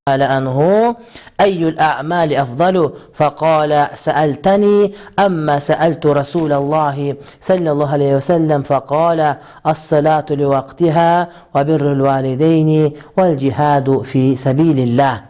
عنه أي الأعمال أفضل فقال سألتني أما سألت رسول الله صلى الله عليه وسلم فقال الصلاة لوقتها وبر الوالدين والجهاد في سبيل الله.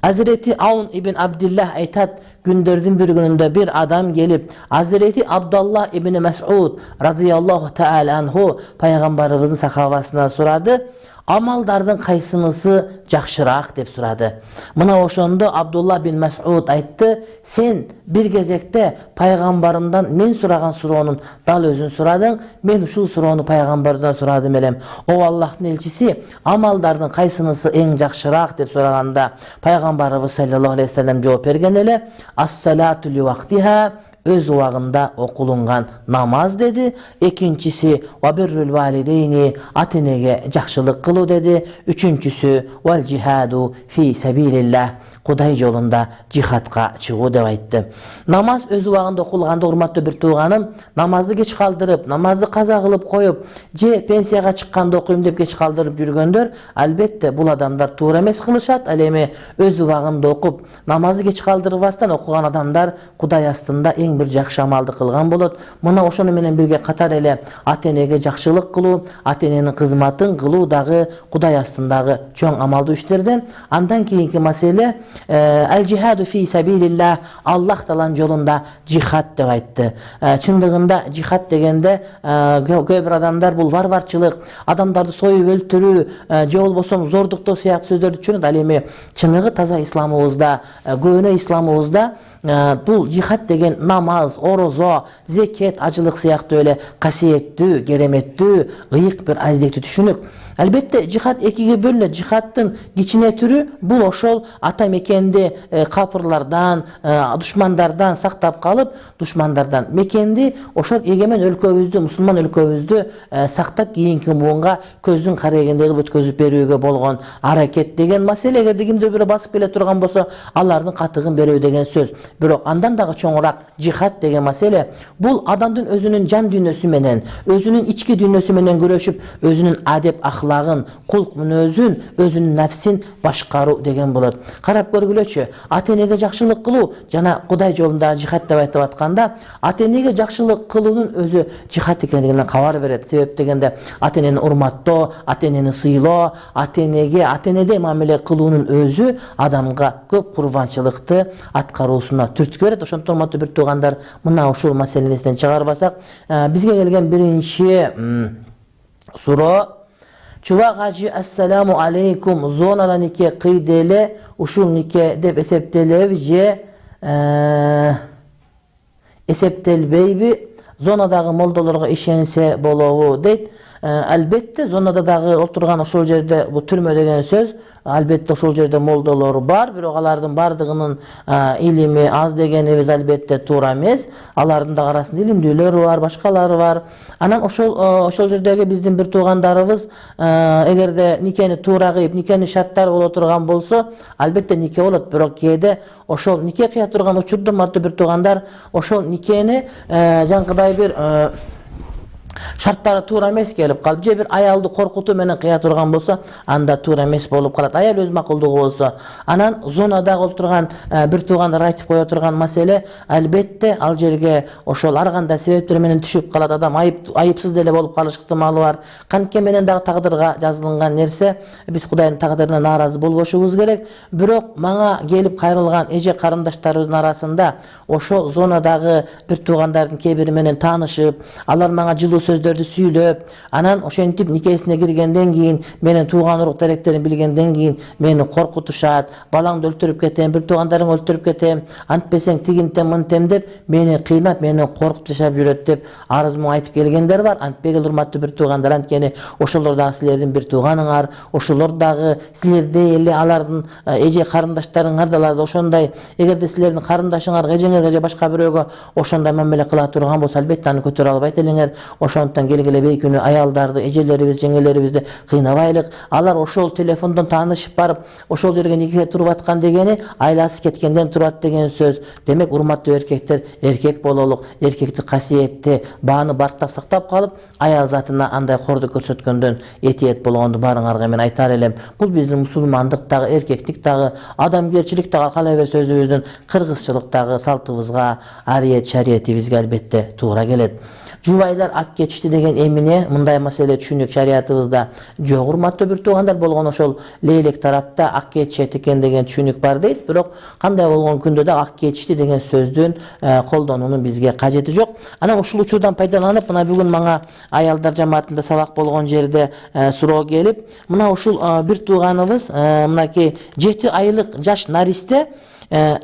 Hazreti Avn ibn Abdullah aytat, gündürdün bir gününde bir adam gelip Hazreti Abdullah ibn Mes'ud radıyallahu teala anhu Peygamberimizin sahabasına soradı. Amallardan kaysınısı жақшырақ деп сұрады. Мына ошондо Абдулла бин Мас'уд айтты, сен bir кезекте пайгамбарымдан мен сураган суроонун дал өзүн сурадың, мен ушул суроону пайгамбардан сурадым элем. О Аллахтын элчиси, амалдардын кайсынысы эң жақшырақ деп сураганда пайгамбарыбыз саллаллаху алейхи ва саллям жооп берген эле, ас-салату ли вактиха, öz uağında okulungan namaz dedi. İkincisi vabirrul valideyni, atenege жақшылык kılı dedi. Üçüncüsü vel cihadu fi sebilillah, Kuday yolunda cihatqa çıguu dep aytты. Namaz öz uağında okulganda urmatlı bir tuğanım, namazды geç kaldırıp, namazды kaza kılıp koyup, je pensiyaga çıkkanda okuyum dep geç kaldırıp жүргөндөр, albatta bul adamlar tuğra emes kılışat. Al эми öz uağında okup, namazды geç kaldırıbastан okugan adamlar Kuday astında эң bir жақшы амалды кылган болот. Мына ошону менен бирге катар эле ата-энеге жақшылык кылуу, ата-эненин кызматын кылуу дагы Кудай астындагы чоң амалдуу иштерден. Андан кийинки маселе el-cihadu fi sabilillah, Allah talan yolunda cihat деп айтты. Чындыгында cihat дегенде көп бир адамдар бул варварчылык, адамдарды союп өлтүрүү, же болбосо зордуктоо сыяктуу сөздөрдү түшүнөт. Ал эми чыныгы таза исламыбызда, көөнө исламыбызда бул cihat деген намаз, орозо, зекет, ажылык сыяктуу эле касиеттүү, кереметтүү, ыйык бир азиздиктүү түшүнүк. Әлбетте cihat экиге бөлүнөт. Cihattын кичине түрү бул ошол ата мекенди капырлардан, душмандардан сактап калып, душмандардан мекенди ошол эгемен өлкөбүздү, мусулман өлкөбүздү сактап кийинки буунга көздүн карегендеги өткөзүп берүүгө болгон аракет деген маселе. Эгерде кимдир бирөө басып келе турган болсо, алардын катыгын берүү деген сөз. Бирок андан дагы чоңураак cihat деген маселе бул адамдын өзүнүн жан дүйнөсү менен, өзүнүн ички дүйнөсү менен күрөшүп, өзүнүн адеп ахлагын, кулк мүнөзүн, өзүнүн нафсин башкаруу деген болот. Карап көргүлөчү, ата-энеге жакшылык кылуу жана Кудай жолундагы cihat деп айтып атканда, ата-энеге жакшылык кылуунун өзү cihat экендигинен кабар берет. Себеп дегенде ата-энени урматтоо, ата-энени сыйлоо, ата-энеде мамиле кылуунун өзү адамга көп курбанчылыкты аткаруусуна түрткү берет. Ошондон урматтуу бир туугандар, мына ушул маселени эстен чыгарбасак, бизге келген биринчи суроо: Чубак ажы, ассаламу алейкум, зонада нике кыйделе, ушул нике деп эсептелеби же эсептелбейби, зонадагы молдолорго ишенсе болобу дейт. Албетте зонада дагы отурган ошол жерде, бул түрмө деген сөз, албетте ошол жерде молдолор бар, бирок алардын бардыгынын илими аз дегенибиз албетте туура эмес. Алардын да арасында илимдүүлөрү бар, башкалары бар. Анан ошол жердеги биздин бир туугандарыбыз эгерде никени туура кыйып, никенин шарттары боло турган болсо, албетте нике болот. Бирок кээде ошол нике кыя турган учурда маттуу бир туугандар ошол никени жаңкыдай бир шарттары туура эмес келип калып, же бир аялды коркутуу менен кыя турган болсо, анда туура эмес болуп калат. Аял өз макулдугу болсо, анан зонада отурган бир туугандар айтып кое турган маселе, албетте ал жерге ошол ар кандай себептер менен түшүп калат. Адам айыпсыз деле болуп калыш ыктымалы бар. Кантке менен дагы тагдырга жазылган нерсе, биз Кудайдын тагдырына нааразы болбошубуз керек. Бирок мага келип кайрылган эже карындаштарыбыздын арасында ошол зонадагы бир туугандардын кээ бири менен таанышып, алар мага жылуу сөздөрдү сүйлөп, анан ошентип никесине киргенден кийин, менин тууган урук даректерин билгенден кийин мени коркутушат, балаңды өлтүрүп кетем, бир туугандарың өлтүрүп кетем, антпесең тигинтем мынтем деп мени кыйнап, мени коркутуп жашап жүрөт деп арыз муң айтып келгендер бар. Антпегил урматтуу бир туугандар, анткени ошолор дагы силердин бир тууганыңар, ошолор дагы силердей эле алардын эже карындаштарыңар да ошондой. Эгерде силердин карындашыңар эжеңерге же башка бирөөгө ошондой мамиле кыла турган болсо, албетте аны көтөрө албайт элеңер. Ошондон келгиле бейкүнү аялдарды, эжелерибиз, жеңелерибизди кыйнабайлык. Алар ошол телефондон таанышып барып, ошол жерге никеге туруп аткан дегени айласы кеткенден турат деген сөз. Демек, урматтуу эркектер, эркек бололук, эркекти касиетти, бааны барктап сактап калып, аял затына андай кордук көрсөткөндөн этиет болгонду баарыңарга мен айтар элем. Бул биздин мусулмандыктагы, эркектиктагы, адамгерчиликтагы калай бир сөзүбүздүн кыргызчылыктагы салтыбызга, ариет шариятыбызга албетте туура келет. Жубайлар ак кетишти деген эмне, мындай маселе түшүнүк шариятыбызда жок. Урматтуу бир туугандар, болгон ошол лейлек тарапта ак кетишет экен деген түшүнүк бар дейт. Бирок кандай болгон күндө да ак кетишти деген сөздүн колдонуунун бизге кажети жок. Анан ушул учурдан пайдаланып, мына бүгүн мага аялдар жамаатында сабак болгон жерде суроо келип, мына ушул бир тууганыбыз мынакей 7 айлык жаш наристе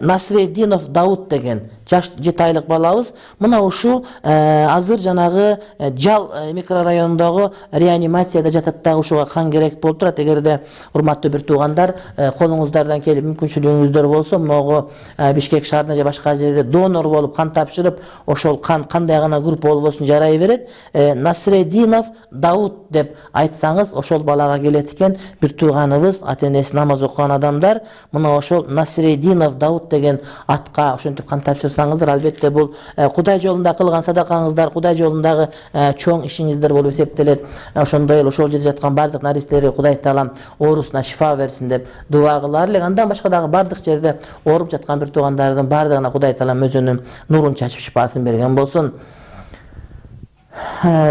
Насреддинов Дауд деген 7 айлык балабыз мына ушул азыр жанагы Жал микрорайонундагы реанимацияда жатат да, ушуга кан керек болуп турат. Эгерде урматтуу бир туугандар колуңуздардан келип мүмкүнчүлүгүңүздөр болсо, могу Бишкек шаарында же башка жерде донор болуп кан тапшырып, ошол кан кандай гана группа болбосун жарай берет. Насреддинов Дауд деп айтсаңыз, ошол балага келет экен. Бир тууганыбыз, ата-энеси намаз окуган адамдар, мына ошол Насреддинов Дауд деген атка ошентип кан тапшырсаңыздар, албетте бул Кудай жолунда кылган садакаңыздар, Кудай жолундагы чоң ишиңиздер болуп эсептелет. Ошондой эле ошол жерде жаткан бардык наристелерге Кудай Таалам оорусуна шифа берсин деп дуа кылар элек. Андан башка дагы бардык жерде ооруп жаткан бир туугандардын бардыгына Кудай Таалам өзүнүн нурун чачып шифасын берген болсун.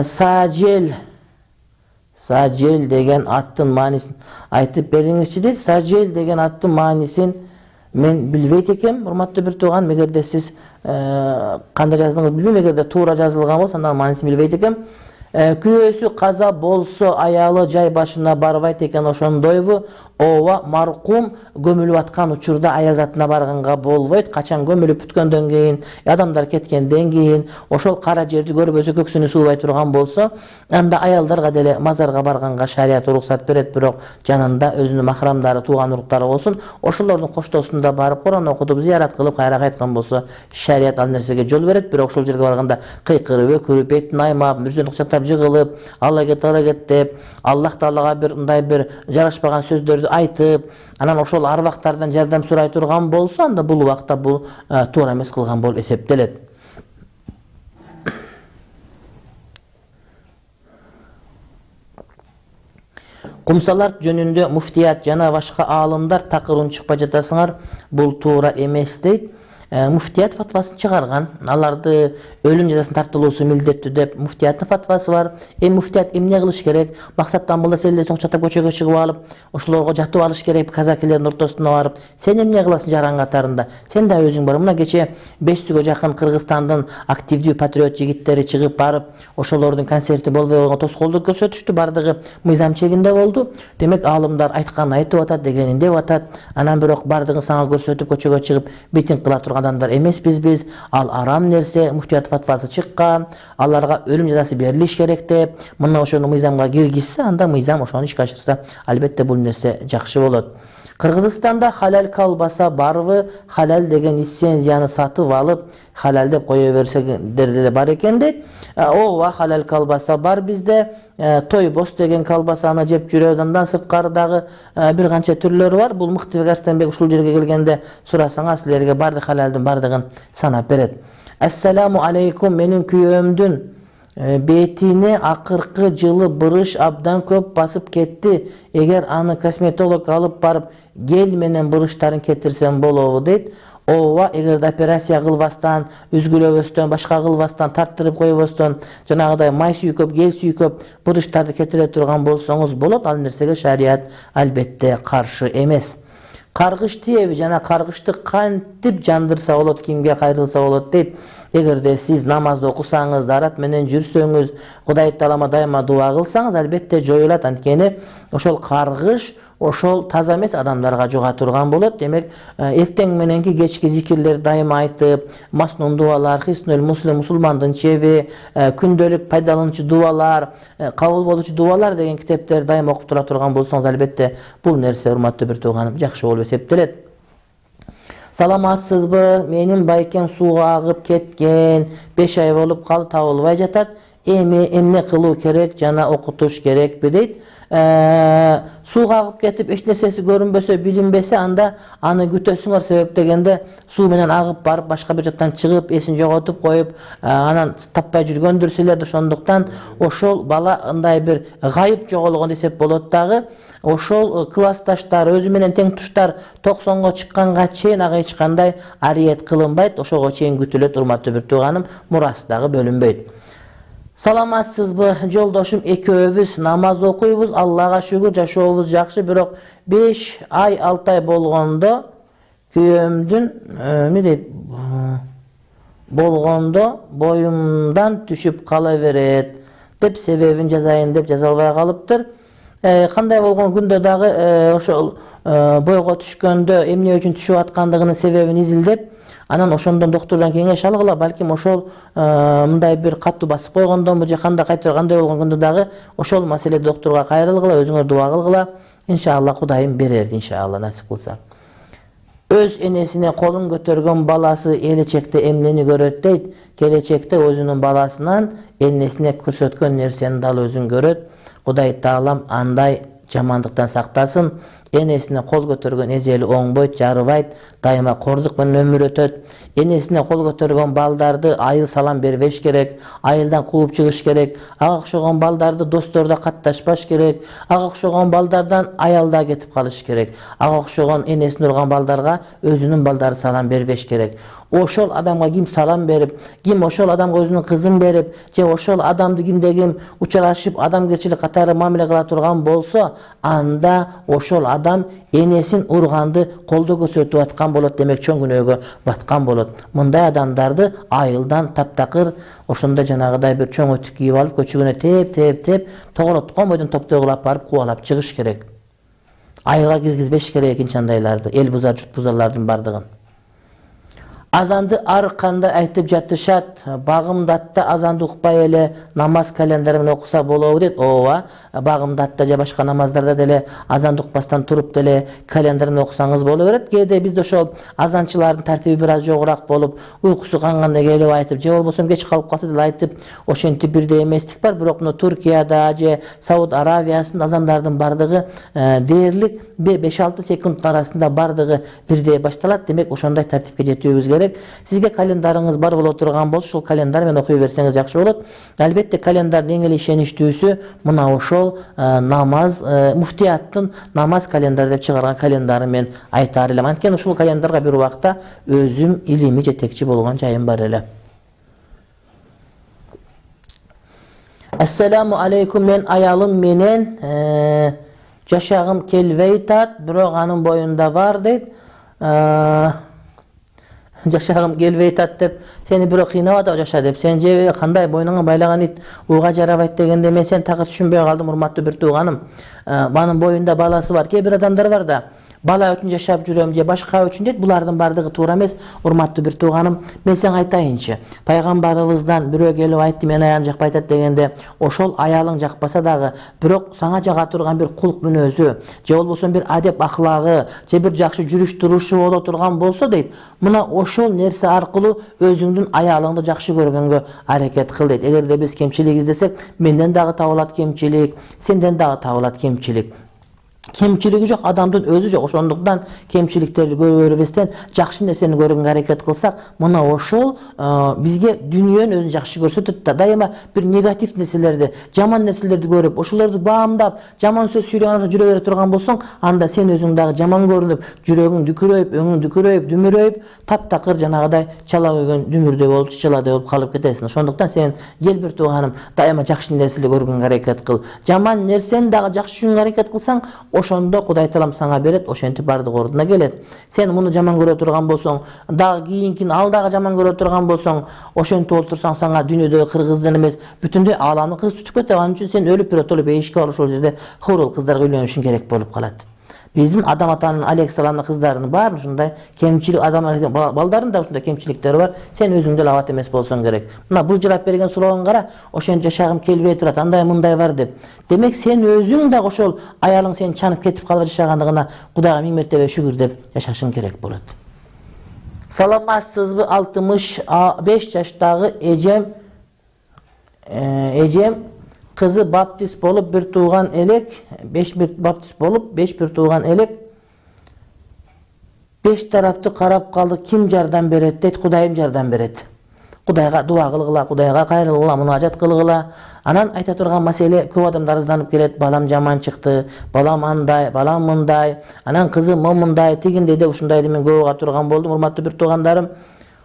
Сажел деген аттын маанисин айтып бериңизчи дейт. Сажел деген аттын маанисин мен билбейт экем, урматтуу бир тууган. Эгерде сиз кандай жаздыңыз билбейм, эгерде туура жазылган болсо андан маанисин билбейт экем. Күйөөсү каза болсо аялы жай башына барбайт экен, ошондойбу? Ооба, маркум көмүлүп аткан учурда аял затына барганга болбойт. Качан көмүлүп бүткөндөн кийин, адамдар кеткенден кийин, ошол кара жерди көрбөсө, көксүнү суубай турган болсо, анда аялдарга деле мазарга барганга шарият уруксат берет. Бирок жанында өзүнүн махрамдары, тууган уруктары болсун, ошолордун коштоосунда барып Куран окутуп, зыярат кылып кайра кайткан болсо, шарият ал нерсеге жол берет. Бирок ошол жерге барганда кыйкырып, өкүрүп, бетин аймап, мүрзөйүн кучактап жыгылып, Алла кет деп, Аллах Таалага бир мындай бир жарашпаган сөздөрдү айтып, анан ошол арбактардан жардам сурай турган болсо, анда бул убакта бул туура эмес кылган болуп эсептелет. Кумсалар жөнүндө муфтият жана башка аалымдар такыр унчукпай жатасыңар, бул туура эмес дейт. Муфтият фатвасын чыгарган, аларды өлүм жазасын тартылуусу милдеттүү деп муфтияттын фатвасы бар. Муфтият эмне кылыш керек? Максаттан булда селдесин кучактап көчөгө чыгып алып, ошолорго жатып алыш керек, казакилердин ортосуна барып. Сен эмне кыласың жаран катарында? Сен да өзүң бар. Мына кече 500гө жакын Кыргызстандын активдүү патриот жигиттери чыгып барып, ошолордун концерти болбой койгон тоскоолдук көрсөтүштү, бардыгы мыйзам чегинде болду. Демек, аалымдар айтканын айтып атат, дегенин деп атат. Анан бирок бардыгын сага көрсөтүп, көчөгө чыгып митинг кыла турган адамдар эмеспиз биз. Ал арам нерсе, муфтият фатвасы чыккан, аларга өлүм жазасы берилиш керек деп, мына ошону мыйзамга киргизсе, анда мыйзам ошону ишке ашырса, албетте бул нерсе жакшы болот. Кыргызстанда халал колбаса барбы? Халал деген лицензияны сатып алып, халал деп кое берсеңдер деле бар экен дейт. Ооба, халал колбаса бар бизде. Тойбос деген колбасаны жеп жүрөбүз. Андан сырткары дагы бир канча түрлөрү бар. Бул Мыктыбек Арстанбек ушул жерге келгенде сурасаңар, силерге бардык халалдын бардыгын санап берет. Ассаламу алейкум, менин күйөөмдүн бетине акыркы жылы бырыш абдан көп басып кетти. Эгер аны косметолог алып барып гель менен бырыштарын кетирсем болобу дейт. Ооба, эгерде операция кылбастан, үзгүлөбөстөн, башка кылбастан, тарттырып койбостон, жанагыдай май сүйкөп, гель сүйкөп бырыштарды кетире турган болсоңуз болот. Ал нерсеге шарият албетте каршы эмес. Каргыш тиеби жана каргышты кантип жандырса болот, кимге кайрылса болот дейт. Эгерде сиз намазды окусаңыз, дарат менен жүрсөңүз, Кудай Таалама дайыма дуа кылсаңыз, албетте жоюлат. Анткени ошол каргыш ошол таза эмес адамдарга жуга турган болот. Демек, эртең мененки кечки зикирлер дайыма айтып, маснун дуалар, хиснул муслим, мусулмандын чеби, күндөлүк пайдалануучу дуалар, кабыл болуучу дуалар деген китептер дайыма окуп тура турган болсоңуз, албетте бул нерсе, урматтуу бир тууганым, жакшы болуп эсептелет. Саламатсызбы? Менин байкем сууга агып кеткен, 5 ай болуп калды, табылбай жатат. emne kılуу kerek, jana okutuş kerekpi deyt. Suu kagıp ketip eç nersesi görünbösö, bilinbese anda аны күтөсүңөр, себеп дегенде суу менен агып барып башка бир жактан чыгып эсин жоготуп коюп анан таппай жүргөндүр силерди. Ошондуктан ошол бала ындай бир гайып жоголгон десеп болот дагы. Ошол классташтар өзү менен тең туштар 90го чыкканга чейин ага эч кандай ариет кылынбайт, ошого чейин күтүлөт. Урматтуу бир тууганым, мурасы дагы бөлүнбөйт. Саламатсызбы жолдошум, экөөбүз намаз окуйбуз, Аллага шүгүр, жашообуз жакшы, бирок 5 ай 6 ай болгондо күйөөмдүн эмне дейт болгондо боюмдан түшүп кала берет деп себебин жазайын деп жаза албай калыптыр. Кандай болгон күндө дагы ошол бойго түшкөндө эмне үчүн түшүп аткандыгынын себебин изилдеп, анан ошондон доктурдан кеңеш алгыла. Балким ошол мындай бир катуу басып койгондонбу же кандай болгон күндө дагы ошол маселеде доктурга кайрылгыла, өзүңөр дуа кылгыла. Иншалла Кудайым берер, иншалла насип кылса. Өз энесине колун көтөргөн баласы келечекте эмнени көрөт дейт. Келечекте өзүнүн баласынан энесине көрсөткөн нерсени дал өзүн көрөт. Кудай Таалам андай жамандыктан сактасын. Энесине кол көтөргөн эжели оңбойт, жарыбайт, дайыма кордук менен өмүр өтөт. Энесине кол көтөргөн балдарды айыл салам бербеш керек, айылдан кууп чыгыш керек. Ага окшогон балдарды достордо катташпаш керек. Ага окшогон балдардан аялда кетип калыш керек. Ага окшогон энесин урган балдарга өзүнүн балдары салам бербеш керек. Ошол адамга ким салам берип, ким ошол адамга өзүнүн кызын берип, же ошол адамды кимде ким учурашып, адамгерчилик катары мамиле кыла турган болсо, анда ошол адам энесин урганды колдо көрсөтүп аткан болот, демек чоң күнөөгө баткан болот. Мындай адамдарды айылдан таптакыр, ошондо жанагыдай бир чоң өтүк кийип алып, көчөгүнө теп, тоголоткон бойдон топтой кылып барып кубалап чыгыш керек. Айылга киргизбеш керек экинчи андайларды, эл бузар, журт бузарлардын бардыгын. Азанды ар кандай айтып жатышат, багымдатта азанды укпай эле намаз календары менен окуса болобу дейт. Ооба, багымдатта же башка намаздарда деле азанды укпастан туруп деле календар менен окусаңыз боло берет. Кээде бизде ошол азанчылардын тартиби бир аз жогораак болуп, уйкусу канганда келип айтып, же болбосо кеч калып калса деле айтып, ошентип бирдей эместик бар. Бирок мына Туркияда же Сауд Аравиясында азандардын бардыгы дээрлик 5-6 секундтун арасында бардыгы бирдей башталат. Демек ошондой тартипке жетүүбүз керек. Сизге календарыңыз бар боло турган болсо, ошол календар менен окуй берсеңиз жакшы болот. Албетте календардын эң эле ишеничтүүсү мына ошол намаз, муфтияттын намаз календары деп чыгарган календары мен айтаар элем. Анткени ушул календарга бир убакта өзүм илимий жетекчи болгон жайым бар эле. Ассаламу алейкум, мен аялым менен жашагым келбей атат, бирок анын боюнда бар дейт. Жашагым келбей атат деп, сени бирок кыйнап атат жаша деп, сен же кандай бойнуңа байлаган ит уга жарабайт дегенде мен сени такыр түшүнбөй калдым, урматтуу бир тууганым. Анын боюнда баласы бар. Кээ бир адамдар бар да, бала үчүн жашап жүрөм же башка үчүн дейт. Булардын бардыгы туура эмес, урматтуу бир тууганым. Мен сага айтайынчы, пайгамбарыбыздан бирөө келип айтты, мен аялым жакпай атат дегенде, ошол аялың жакпаса дагы, бирок сага жага турган бир кулк мүнөзү, же болбосо бир адеп аклагы, же бир жакшы жүрүш турушу боло турган болсо дейт, мына ошол нерсе аркылуу өзүңдүн аялыңды жакшы көргөнгө аракет кыл дейт. Эгерде биз кемчилик издесек, менден дагы табылат кемчилик, сенден дагы табылат кемчилик. Кемчилиги жок адамдын өзү жок. Ошондуктан кемчиликтерди көрбөстөн жакшы нерсени көргөнгө аракет кылсак, мына ошол бизге дүнүйөнү өзүн жакшы көрсөтөт да. Дайыма бир негатив нерселерди, жаман нерселерди көрүп, ошолорду баамдап, жаман сөз сүйлөгөн жүрө бере турган болсоң, анда сен өзүң дагы жаман көрүнүп, жүрөгүң дүкүрөйүп, өңүң дүкүрөйүп, дүмүрөйүп, таптакыр жанагыдай чала койгон дүмүрдөй болуп, чычаладай болуп калып кетесиң. Ошондуктан сен ел бир тууганым, дайыма жакшы нерселерди көргөнгө аракет кыл. Жаман нерсени дагы жакшы түшүнгөнгө аракет кылсаң, ошондо Кудай Таалам сага берет, ошентип бардык ордуна келет. Сен муну жаман көрө турган болсоң, дагы кийинкин ал дагы жаман көрө турган болсоң, ошентип олтурсаң, сага дүйнөдөгү кыргыздан эмес, бүтүндөй ааламдын кызы түтүп кетет. Анын үчүн сен өлүп биротолуп эшикке алып ошол жерде хорол кыздарга үйлөнүшүң керек болуп калат. Биздин адам атанын алейхиссаламдын кыздарынын баары ушундай кемчилик, адам балдарын да ушундай кемчиликтери бар. Сен өзүң деле абат эмес болсоң керек. Мына бул жарап берген суроогун кара, ошентип жашагым келбей турат, андай мындай бар деп. Демек сен өзүң да ошол аялың сени чанып кетип калып жашагандыгына Кудайга миң мертебе шүгүр деп жашашың керек болот. Саламатсызбы? 65 жаштагы эжем Ejem kızı baptist bolup bir tuğan elek, 5 bir baptist bolup 5 bir tuğan elek. 5 tarafты karap kaldı. Kim jardan beret deyt, Kudayım jardan beret. Kudayga dua kılgıla, Kudayga kayrılgıla, munajat kılgıla. Anan ayta turgan mesele көп adamlar ızdanıp kelet. Balam jaman çıktı, balam anday, balam mınday, anan kızı mınday, tigindey de uşundaydı men көп uga turgan boldum, urmatlı bir tuğandarım.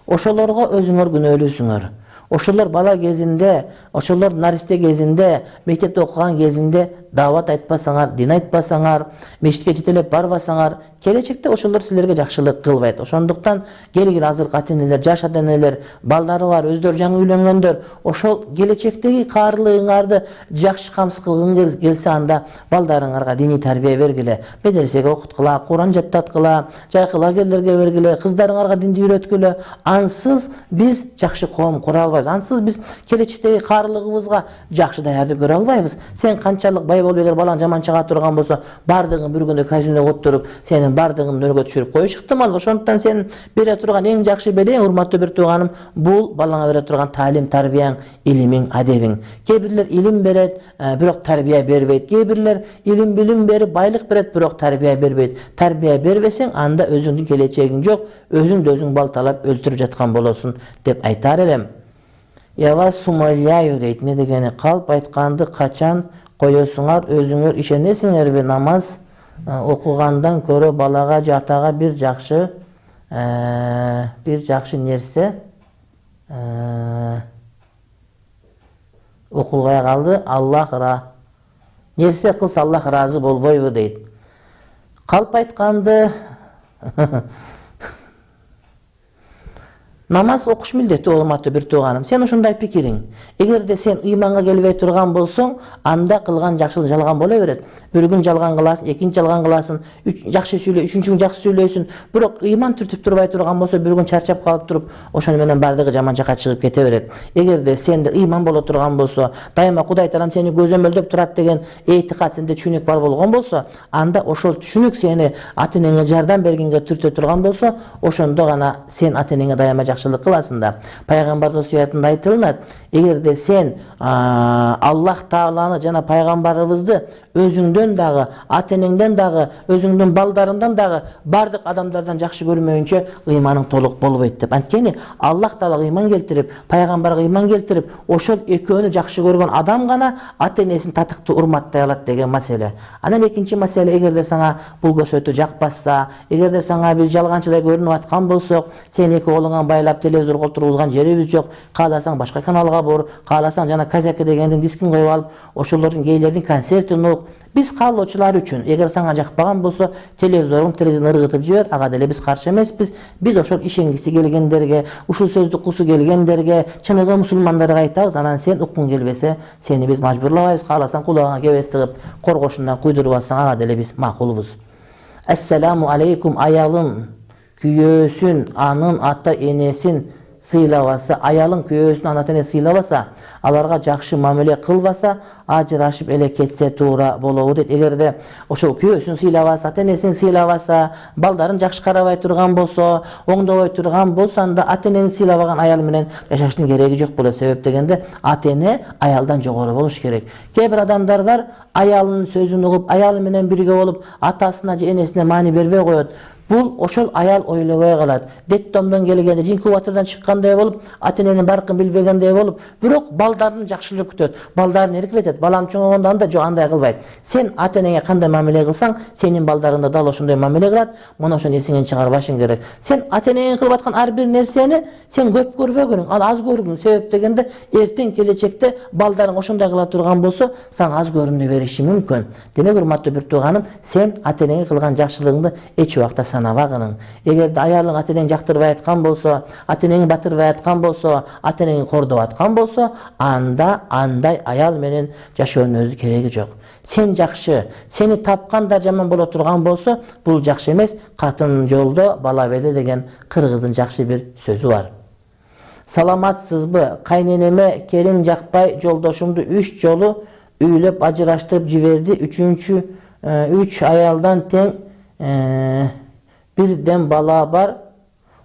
Oşolorga özüңөр günөөлүүsүңөр. Oşolor bala gezinde, oşolor nariste gezinde, mektepte okugan gezinde davat aytpasаңар, din aytpasаңар, meşitke жетелеп барбасаңар, келечекте oşolor силерге жакшылык кылбайт. Ошондуктан келгиле азыркы ата-энелер, жаш ата-энелер, балдары бар, өздөрү жаңы үйлөнгөндөр, ошол келечектеги каарылыгыңарды жакшы камсыз кылгың келсе анда балдарыңарга диний тарбия бергиле, медресеге окуткула, Куран жаттаткыла, жайкы лагерлерге бергиле, кыздарыңарга динди үйрөткүлө. Ансыз биз жакшы коом кура албайбыз. Ансыз биз келечектеги каарылыгыбызга жакшы даярдык көрө албайбыз. Сен канчалык бай болуп эгер балаң жаман чыга турган болсо, бардыгын bir күндө казиного отуруп, сенин бардыгын нөлгө түшүрүп коюш ыктымал. Ошондуктан сен бере турган эң жакшы белең, урматтуу бир тууганым, бул балаңа бере турган таалим, тарбияң, илимиң, адебиң. Кээ бирлер илим берет, бирок тарбия бербейт. Кээ бирлер илим, билим берип, байлык берет, бирок тарбия бербейт. Тарбия бербесең, анда өзүңдүн келечегиң жок, өзүңдү өзүң балталап өлтүрүп жаткан болосуң деп айтар элем. Ява сумалияю дейт. Не дегени? Калп айтканды качан коесуңар, өзүңөр ишенесиңерби? Намаз окугандан көрө балага же атага bir жакшы нерсе окулбай калды. Аллах нерсе кылса Аллах разы болбойбу дейт. Калп айтканды намаз окуш милдеттүү, урматтуу бир тууганым. Сен ушундай пикириң. Эгерде сен ыйманга келбей турган болсоң, анда кылган жакшылык жалган боло берет. Bir gün жалган кыласың, экинчи жалган кыласың, жакшы сүйлөй, үчүнчү күн жакшы сүйлөйсүң. Бирок ыйман түртүп турбай турган болсо, bir gün чарчап калып туруп, ошону менен бардыгы жаман жака чыгып кете берет. Эгерде сенде ыйман боло турган болсо, дайыма Кудай Таалам сени көзөмөлдөп турат деген этикат сенде түшүнүк бар болгон болсо, анда ошол түшүнүк сени ата-энеңе жардам бергенге түртө турган болсо, ошондо гана сен ата-энеңе дайыма жакшылык кыласың да. Пайгамбардын суятында айтылат, эгерде сен Аллах Тааланы жана пайгамбарыбызды өзүңдөн дагы, ата-энеңден дагы, өзүңдүн балдарыңдан дагы бардык адамдардан жакшы көрмөйүнчө ыйманың толук болбойт деп. Анткени Аллах Таала ыйман келтирип, пайгамбарга ыйман келтирип, ошол экөөнү жакшы көргөн адам гана ата-энесин татыктуу урматтай алат деген маселе. Анан экинчи маселе, эгерде сага бул көрсөтүү жакпаса, эгерде сага бир жалганчыдай көрүнүп аткан болсок, сен эки колуңа байлап телевизорго отургузган жерибиз жок, кааласаң башка каналга бур, кааласаң жана казаки дегендин дискин коюп алып, ошолордун гейлердин концертин ук. Биз каалоочулар үчүн, эгер сага жакпаган болсо, телевизорун ыргытып жибер, ага деле биз каршы эмеспиз. Биз ошол ишенгиси келгендерге, ушул сөздү уккусу келгендерге, чыныгы мусулмандарга айтабыз. Анан сен уккуң келбесе, сени биз мажбурлабайбыз. Кааласаң кулагыңа кебес тыгып, коргошундан куйдуруп алсаң, ага деле биз макулбуз. Ассаламу алейкум. Аялын, күйөөсүн, анын ата-энесин сыйлабаса, аялын күйөөсүн, ата-энесин сыйлабаса, аларга жакшы мамиле кылбаса, ажырашып эле кетсе туура болобу дейт. Эгерде ошол күйөөсүн сыйлабаса, ата-энесин сыйлабаса, балдарын жакшы карабай турган болсо, оңдобой турган болсо, анда ата-энени сыйлабаган аял менен жашаштын кереги жок болот. Себеп дегенде ата-эне аялдан жогору болуш керек. Кээ бир адамдар бар, аялынын сөзүн угуп, аялы менен бирге болуп, атасына же энесине маани бербей коет. Бул ошол аял ойлобой калат. Деттомдон келгенде, инкубатордон чыккандай болуп, ата-эненин баркын билбегендей болуп, бирок балдардын жакшылык күтөт, балдарын эркелетет. Балам чоңойгондо анда жок, андай кылбайт. Сен ата-энеңе кандай мамиле кылсаң, сенин балдарың да дал ошондой мамиле кылат. Муну ошону эсиңен чыгарбашың керек. Сен ата-энеңе кылып аткан ар бир нерсени сен көп көрбөгүнүң, ал аз көргүн. Себеп дегенде эртең келечекте балдарың ошондой кыла турган болсо, сага аз көрүнө бериши мүмкүн. Демек, урматтуу бир тууганым, сен ата-энеңе кылган жакшылыгыңды эч убакта санабагының. Эгерде аялың ата-энең жактырбай аткан болсо, ата-энең батырбай аткан болсо, ата-энең кордоп аткан болсо, анда андай аял менен жашоонун өзү кереги жок. Сен жакшы, сени тапкандар жаман боло турган болсо, бул жакшы эмес. Катын жолдо, бала беле деген кыргыздын жакшы бир сөзү бар. Саламатсызбы? Кайненеме келин жакпай жолдошумду 3 жолу үйлөп ажыраштырып жиберди. 3 аялдан тең бирден бала бар.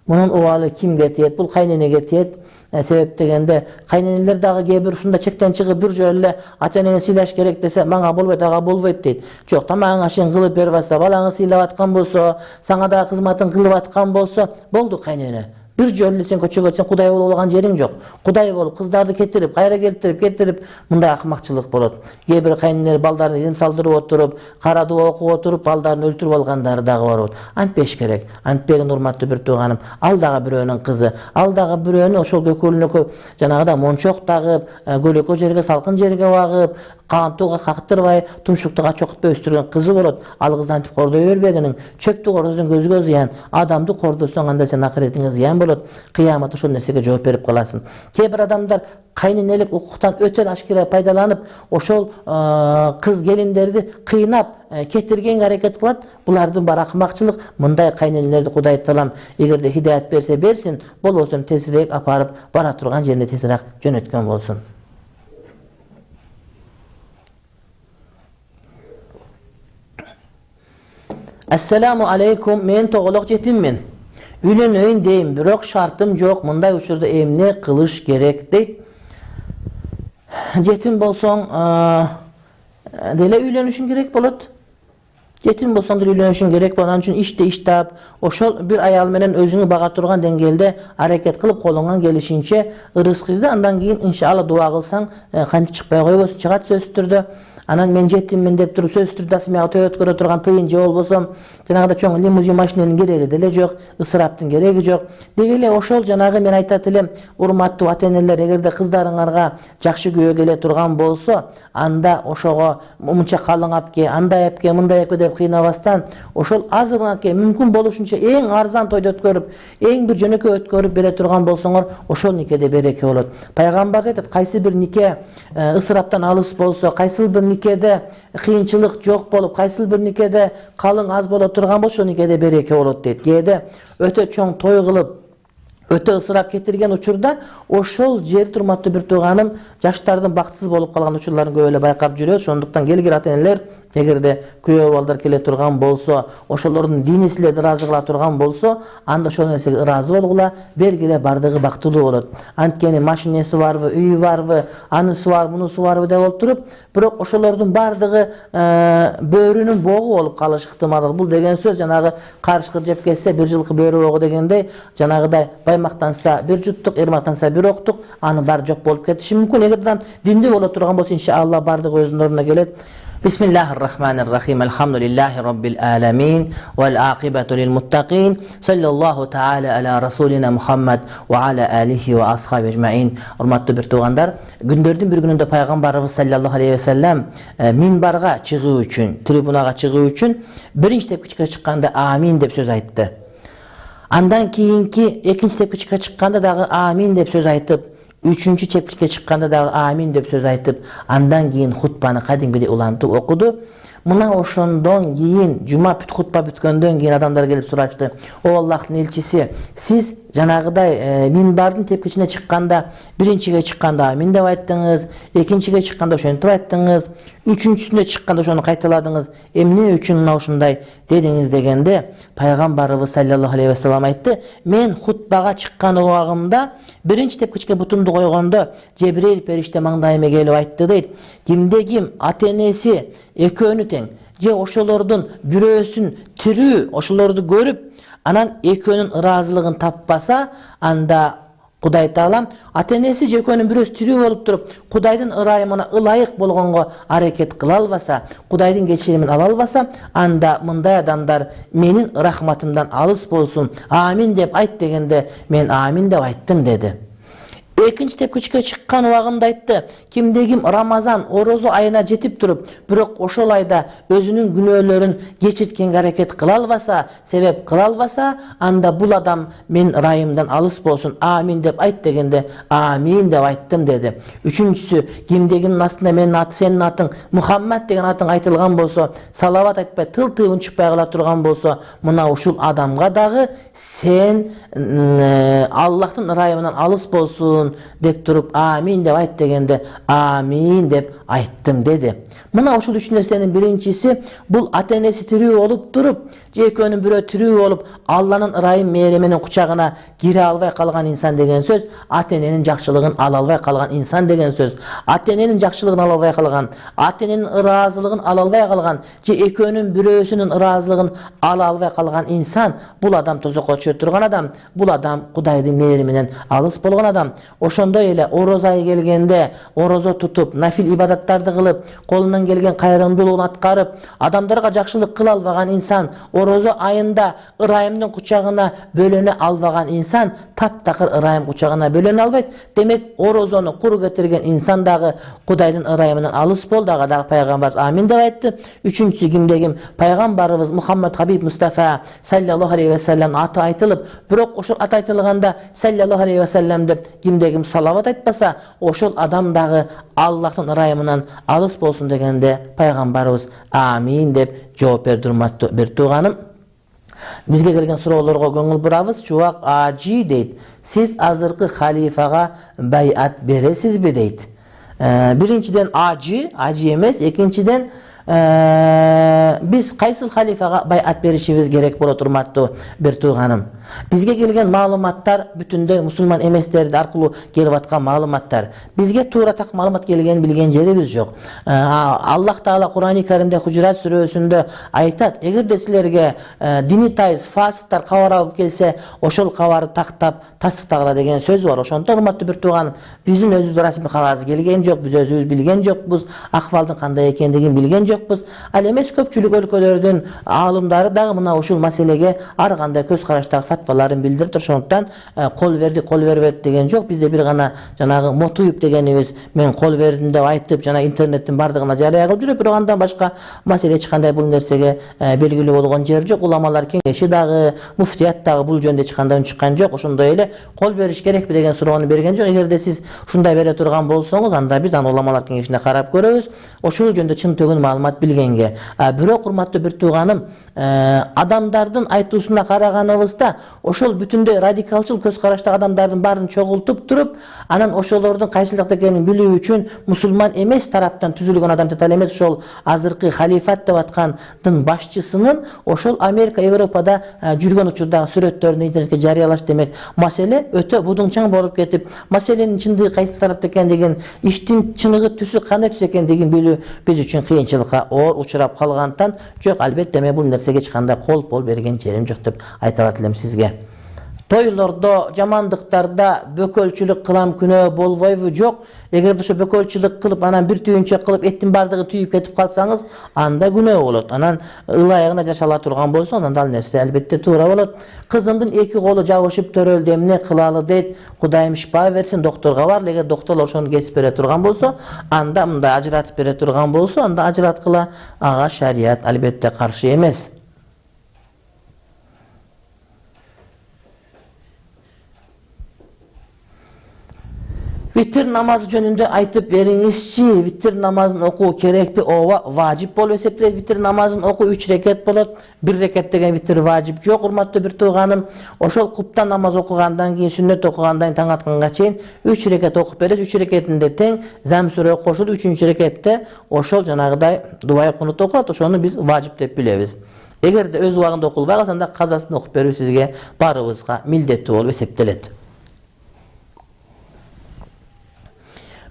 Мунун убалы кимге тиет? Бул кайненеге тиет. Себеп дегенде кайненелер дагы кээ бир ушунда чектен чыгып бир жолу эле ата-энени сыйлаш керек десе, мага болбойт, ага болбойт дейт. Жок, тамагың ашын кылып берип атса, балаңы сыйлап аткан болсо, сага да кызматын кылып аткан болсо, болду кайнене. Bir жолу сен көчөгө өтсөң Кудай болуп алган жериң жок. Кудай болуп кыздарды кетирип, кайра кетирип, мындай акмакчылык болот. Кээ бир кайненелер балдарын илим салдырып отуруп, кара дуа окуп отуруп, балдарын өлтүрүп алгандары дагы бар. Антпеш керек. Антпегин урматтуу бир тууганым, ал дагы бирөөнүн кызы, ал дагы бирөөнү ошол көкөлүнө жанагыда мончок тагып, көлөкө жерге, салкын жерге багып, кантууга кактырбай, тумшуктуга чокутпай өстүргөн кызы болот. Ал кызды антип кордой бербегиниң, чөптү кордосоң көзгө зыян, адамды кордосоң анда сен акыретиңе зыян болот. Кыямат ошол нерсеге жооп берип каласың. Кээ бир адамдар кайненелик укуктан өтө ашкера пайдаланып, ошол кыз келиндерди кыйнап, кетиргенге аракет кылат. Булардын баары акмакчылык. Мындай кайненелерди Кудай Таалам эгерде хидаят берсе берсин, болбосо тезирээк апарып бара турган жерине тезирээк жөнөткөн болсун. Assalamu alaikum, men to'g'liq yetimmen. Үйленейін дейм, бирок шартым жок, мындай учурда эмне кылыш керек дейт. Жетим болсоң, деле үйлөнүшүң керек болот. Жетим болсоң деле үйлөнүшүң керек болот. Анын үчүн иште иштап, ошол бир аял менен өзүңү бага турган деңгээлде аракет кылып, колуңан келишинче ырыс кызды, андан кийин иншалла дуа кылсаң, кантип чыкпай койбосун, чыгат сөзсүз түрдө. Анан мен жетиммин деп туруп сөзсүз түрдө асмага той өткөрө турган тыйын же болбосо жанагыда чоң лимузин машинанын кереги деле жок, ысыраптын кереги жок. Деги эле ошол жанагы мен айтат элем, урматтуу ата-энелер, эгерде кыздарыңарга жакшы күйөө келе турган болсо, анда ошого мынча калың апке, андай апке, мындай апке деп кыйнабастан, ошол азырыңаке мүмкүн болушунча эң арзан тойду өткөрүп, эң бир жөнөкөй өткөрүп бере турган болсоңор, ошол никеде береке болот. Пайгамбар айтат, кайсы бир нике ысыраптан алыс болсо, кайсы бир никеде кыйынчылык жок болуп, кайсы бир никеде калың аз боло турган болсо, никеде береке болот дейт. Кээде өтө чоң той кылып, өтө ысырап кетирген учурда ошол жер урматтуу бир тууганым жаштардын бактысыз болуп калган учурларын көп эле байкап жүрөбүз. Ошондуктан келгир ата-энелер, эгерде күйөө балдар келе турган болсо, ошолордун дини силерди ыраазы кыла турган болсо, анда ошол нерсеге ыраазы болгула, бергиле бардыгы бактылуу болот. Анткени машинеси барбы, үйү барбы, анысы бар, мунусу барбы деп отуруп, бирок ошолордун бардыгы бөөрүнүн богу болуп калышы ыктымал. Бул деген сөз жанагы карышкыр жеп кетсе бир жылкы бөөрү богу дегендей, жанагыдай баймактанса бир жуттук, эрмактанса бир октук, анын баары жок болуп кетиши мүмкүн. Эгерде диндүү боло турган болсо, иншалла бардыгы өзүнүн ордуна келет. Bismillahirrahmanirrahim. Elhamdülillahi Rabbil alamin. Vel aqibatu lil muttaqin. Sallallahu ta'ala ala rasulina Muhammad ve ala alihi ve ashabi ecmaîn. Hurmatly bir tugandar, gündördün bir gününde Peygamberimiz sallallahu aleyhi ve sellem minbarga чыгуу үчүн, трибунага чыгуу үчүн биринчи тепкичке чыкканда амин деп сөз айтты. Андан кийинки экинчи тепкичке чыкканда дагы амин деп сөз айтып, үчүнчү чепкичке чыкканда дагы амин деп сөз айтып, андан кийин хутбаны кадимгидей улантып окуду. Мына ошондон кийин жума хутба бүткөндөн кийин адамдар келип сурашты: "О Аллахтын элчиси, сиз жанагыдай минбардын тепкичине чыкканда, биринчиге чыкканда амин деп айттыңыз, экинчиге чыкканда ошентип айттыңыз, үчүнчүсүнө чыкканда ошону кайталадыңыз. Эмне үчүн мына ушундай дедиңиз?" дегенде Пайгамбарыбыз саллаллаху алейхи ва саллям айтты: "Мен хутбага чыккан убагымда биринчи тепкичке бутумду койгондо Жебрейил периште маңдайыма келип айтты" дейт. Кимде ким ата-энеси экөөнү тең же ошолордун бирөөсүн тирүү, ошолорду көрүп, анан экөөнүн ыраазылыгын таппаса, анда Кудай Таалам ата-энеси же экөөнүн бирөөсү тирүү болуп туруп, Кудайдын ырайымына ылайык болгонго аракет кыла албаса, Кудайдын кечиримин ала албаса, анда мындай адамдар менин рахматымдан алыс болсун, амин деп айт дегенде, мен амин деп айттым деди. Экинчи тепкичке чыккан убагында айтты: "Кимде ким Рамазан орозо айына жетип туруп, бирок ошол айда өзүнүн күнөөлөрүн кечирткенге аракет кыла албаса, себеп кыла албаса, анда бул адам мен ырайымдан алыс болсун, амин деп айт" дегенде, "Амин деп айттым" деди. Үчүнчүсү, кимде кимдин астында менин аты, сенин атың, Мухаммад деген атың айтылган болсо, салават айтпай, тыл тыйбын чыкпай кала турган болсо, мына ушул адамга дагы сен Аллахтын ырайымынан алыс болсун, деп туруp амин деп айт дегенде амин деп айттым деди. Мына ушул үч нерсенин биринчиси бул ата энеси тирүү болуп туруп же экөөнүн бирөө тирүү болуп Алланын ырайым мээрименин кучагына кире албай калган инсан деген сөз ата эненин жакшылыгын ала албай калган инсан деген сөз. Ата эненин жакшылыгын ала албай калган, ата эненин ыраазылыгын ала албай калган же экөөнүн бирөөсүнүн ыраазылыгын ала албай калган инсан бул адам тозокко түшө турган адам, бул адам Кудайдын мээри менен алыс болгон адам. Ошондой эле орозо айы келгенде орозо тутуп, нафил ибадаттарды кылып, колунан келген кайрымдуулугун аткарып, адамдарга жакшылык кыла албаган инсан, орозо айында ырайымдын кучагына бөлөнө албаган инсан таптакыр ырайым кучагына бөлөнө албайт. Демек, орозону кур кетирген инсан дагы Кудайдын ырайымынан алыс болду. Ага дагы пайгамбарыбыз амин деп айтты. Үчүнчүсү кимде ким? Пайгамбарыбыз Мухаммад Хабиб Мустафа саллаллаху алейхи ва саллям аты айтылып, бирок ошол аты айтылганда саллаллаху алейхи ва саллям деп кимде ким салават айтпаса, ошол адам дагы Аллахтын ырайымынан алыс болсун дегенде пайгамбарыбыз амин деп жооп берди. Урматтуу бир тууганым, бизге келген суроолорго көңүл бурабыз. Чубак Ажи дейт: сиз азыркы халифага байат бересизби дейт. Биринчиден Ажи эмес, экинчиден биз кайсыл халифага байат беришибиз керек болот? Урматтуу бир тууганым, бизге келген маалыматтар бүтүндөй мусулман эместерди аркылуу келип аткан маалыматтар. Бизге туура так маалымат келген билген жерибиз жок. Аллах Таала Кур'ани Каримде Хужурат сүрөсүндө айтат: эгерде силерге дини тайыз фасыктар кабар алып келсе, ошол кабарды тактап тастыктагыла деген сөз бар. Ошондон урматтуу бир тууганым, биздин өзүбүздө расмий кагаз келген жок, биз өзүбүз билген жокпуз, акыбалдын кандай экендигин билген жокпуз. Ал эмес, көпчүлүк өлкөлөрдүн аалымдары дагы мына ушул маселеге ар кандай көз караштагы фатваларын билдирип туруп, ошондуктан кол берди, кол бербеди деген жок. Бизде бир гана жанагы Мотуюп дегенибиз мен кол бердим деп айтып, жана интернеттин бардыгына жарыя кылып жүрөт. Бирок андан башка маселе эч кандай бул нерсеге белгилүү болгон жери жок. Уламалар кеңеши дагы, муфтият дагы бул жөнүндө эч кандай үн чыккан жок. Ошондой эле кол бериш керекпи деген суроону берген жок. Эгерде сиз ушундай бере турган болсоңуз, анда биз аны уламалар кеңешине карап көрөбүз, ошол жөнүндө чын төгүн маалымат билгенге. Бирок урматтуу бир тууганым, адамдардын айтуусуна караганыбызда ошол бүтүндөй радикалчыл көз караштагы адамдардын баарын чогултуп туруп, анан ошолордун кайсылыкта экенин билүү үчүн мусулман эмес тараптан түзүлгөн адам деп эмес, ошол азыркы халифат деп аткандын башчысынын ошол Америка, Европада жүргөн учурдагы сүрөттөрүн интернетке жарыялаш демек маселе өтө будуңчаң болуп кетип, маселенин чындыгы кайсы тарапта экендигин, иштин чыныгы түсү кандай түс экендигин билүү биз үчүн кыйынчылыкка оор учурап калгандыктан жок, албетте мен бул нерсеге эч кандай кол пол берген жерим жок деп айта алат элем сизге. Тойлордо, жамандыктарда бөкөлчүлүк кылам күнөө болбойбу? Жок. Эгерде ошо бөкөлчүлүк кылып, анан бир түйүнчөк кылып, эттин бардыгы түйүп кетип калсаңыз, анда күнөө болот. Анан ылайыгына жашала турган болсо, анда ал нерсе албетте туура болот. Кызымдын эки колу жабышып төрөлдү, эмне кылалы дейт. Кудайым шифа берсин, докторго бар. Эгер докторлор ошону кесип бере турган болсо, анда мындай ажыратып бере турган болсо, анда ажыраткыла. Ага шарият албетте каршы эмес. Витир намазы жөнүндө айтып бериңизчи. Витир намазын окуу керекпи? Ооба, важип болуп эсептелет. Витир намазын окуу 3 рекет болот. 1 рекет деген витир важип жок, урматтуу бир тууганым. Ошол куптан намаз окугандан кийин, сүннөт окугандан таң атканга чейин 3 рекет окуп берет. 3 рекетинде тең зам сүрө кошулуп, 3-үнчү рекетте ошол жанагыдай дубай кунут окулат. Ошону биз важип деп билебиз. Эгерде өз убагында окулбай калса, анда казасын окуп берүү сизге баарыбызга милдеттүү болуп эсептелет.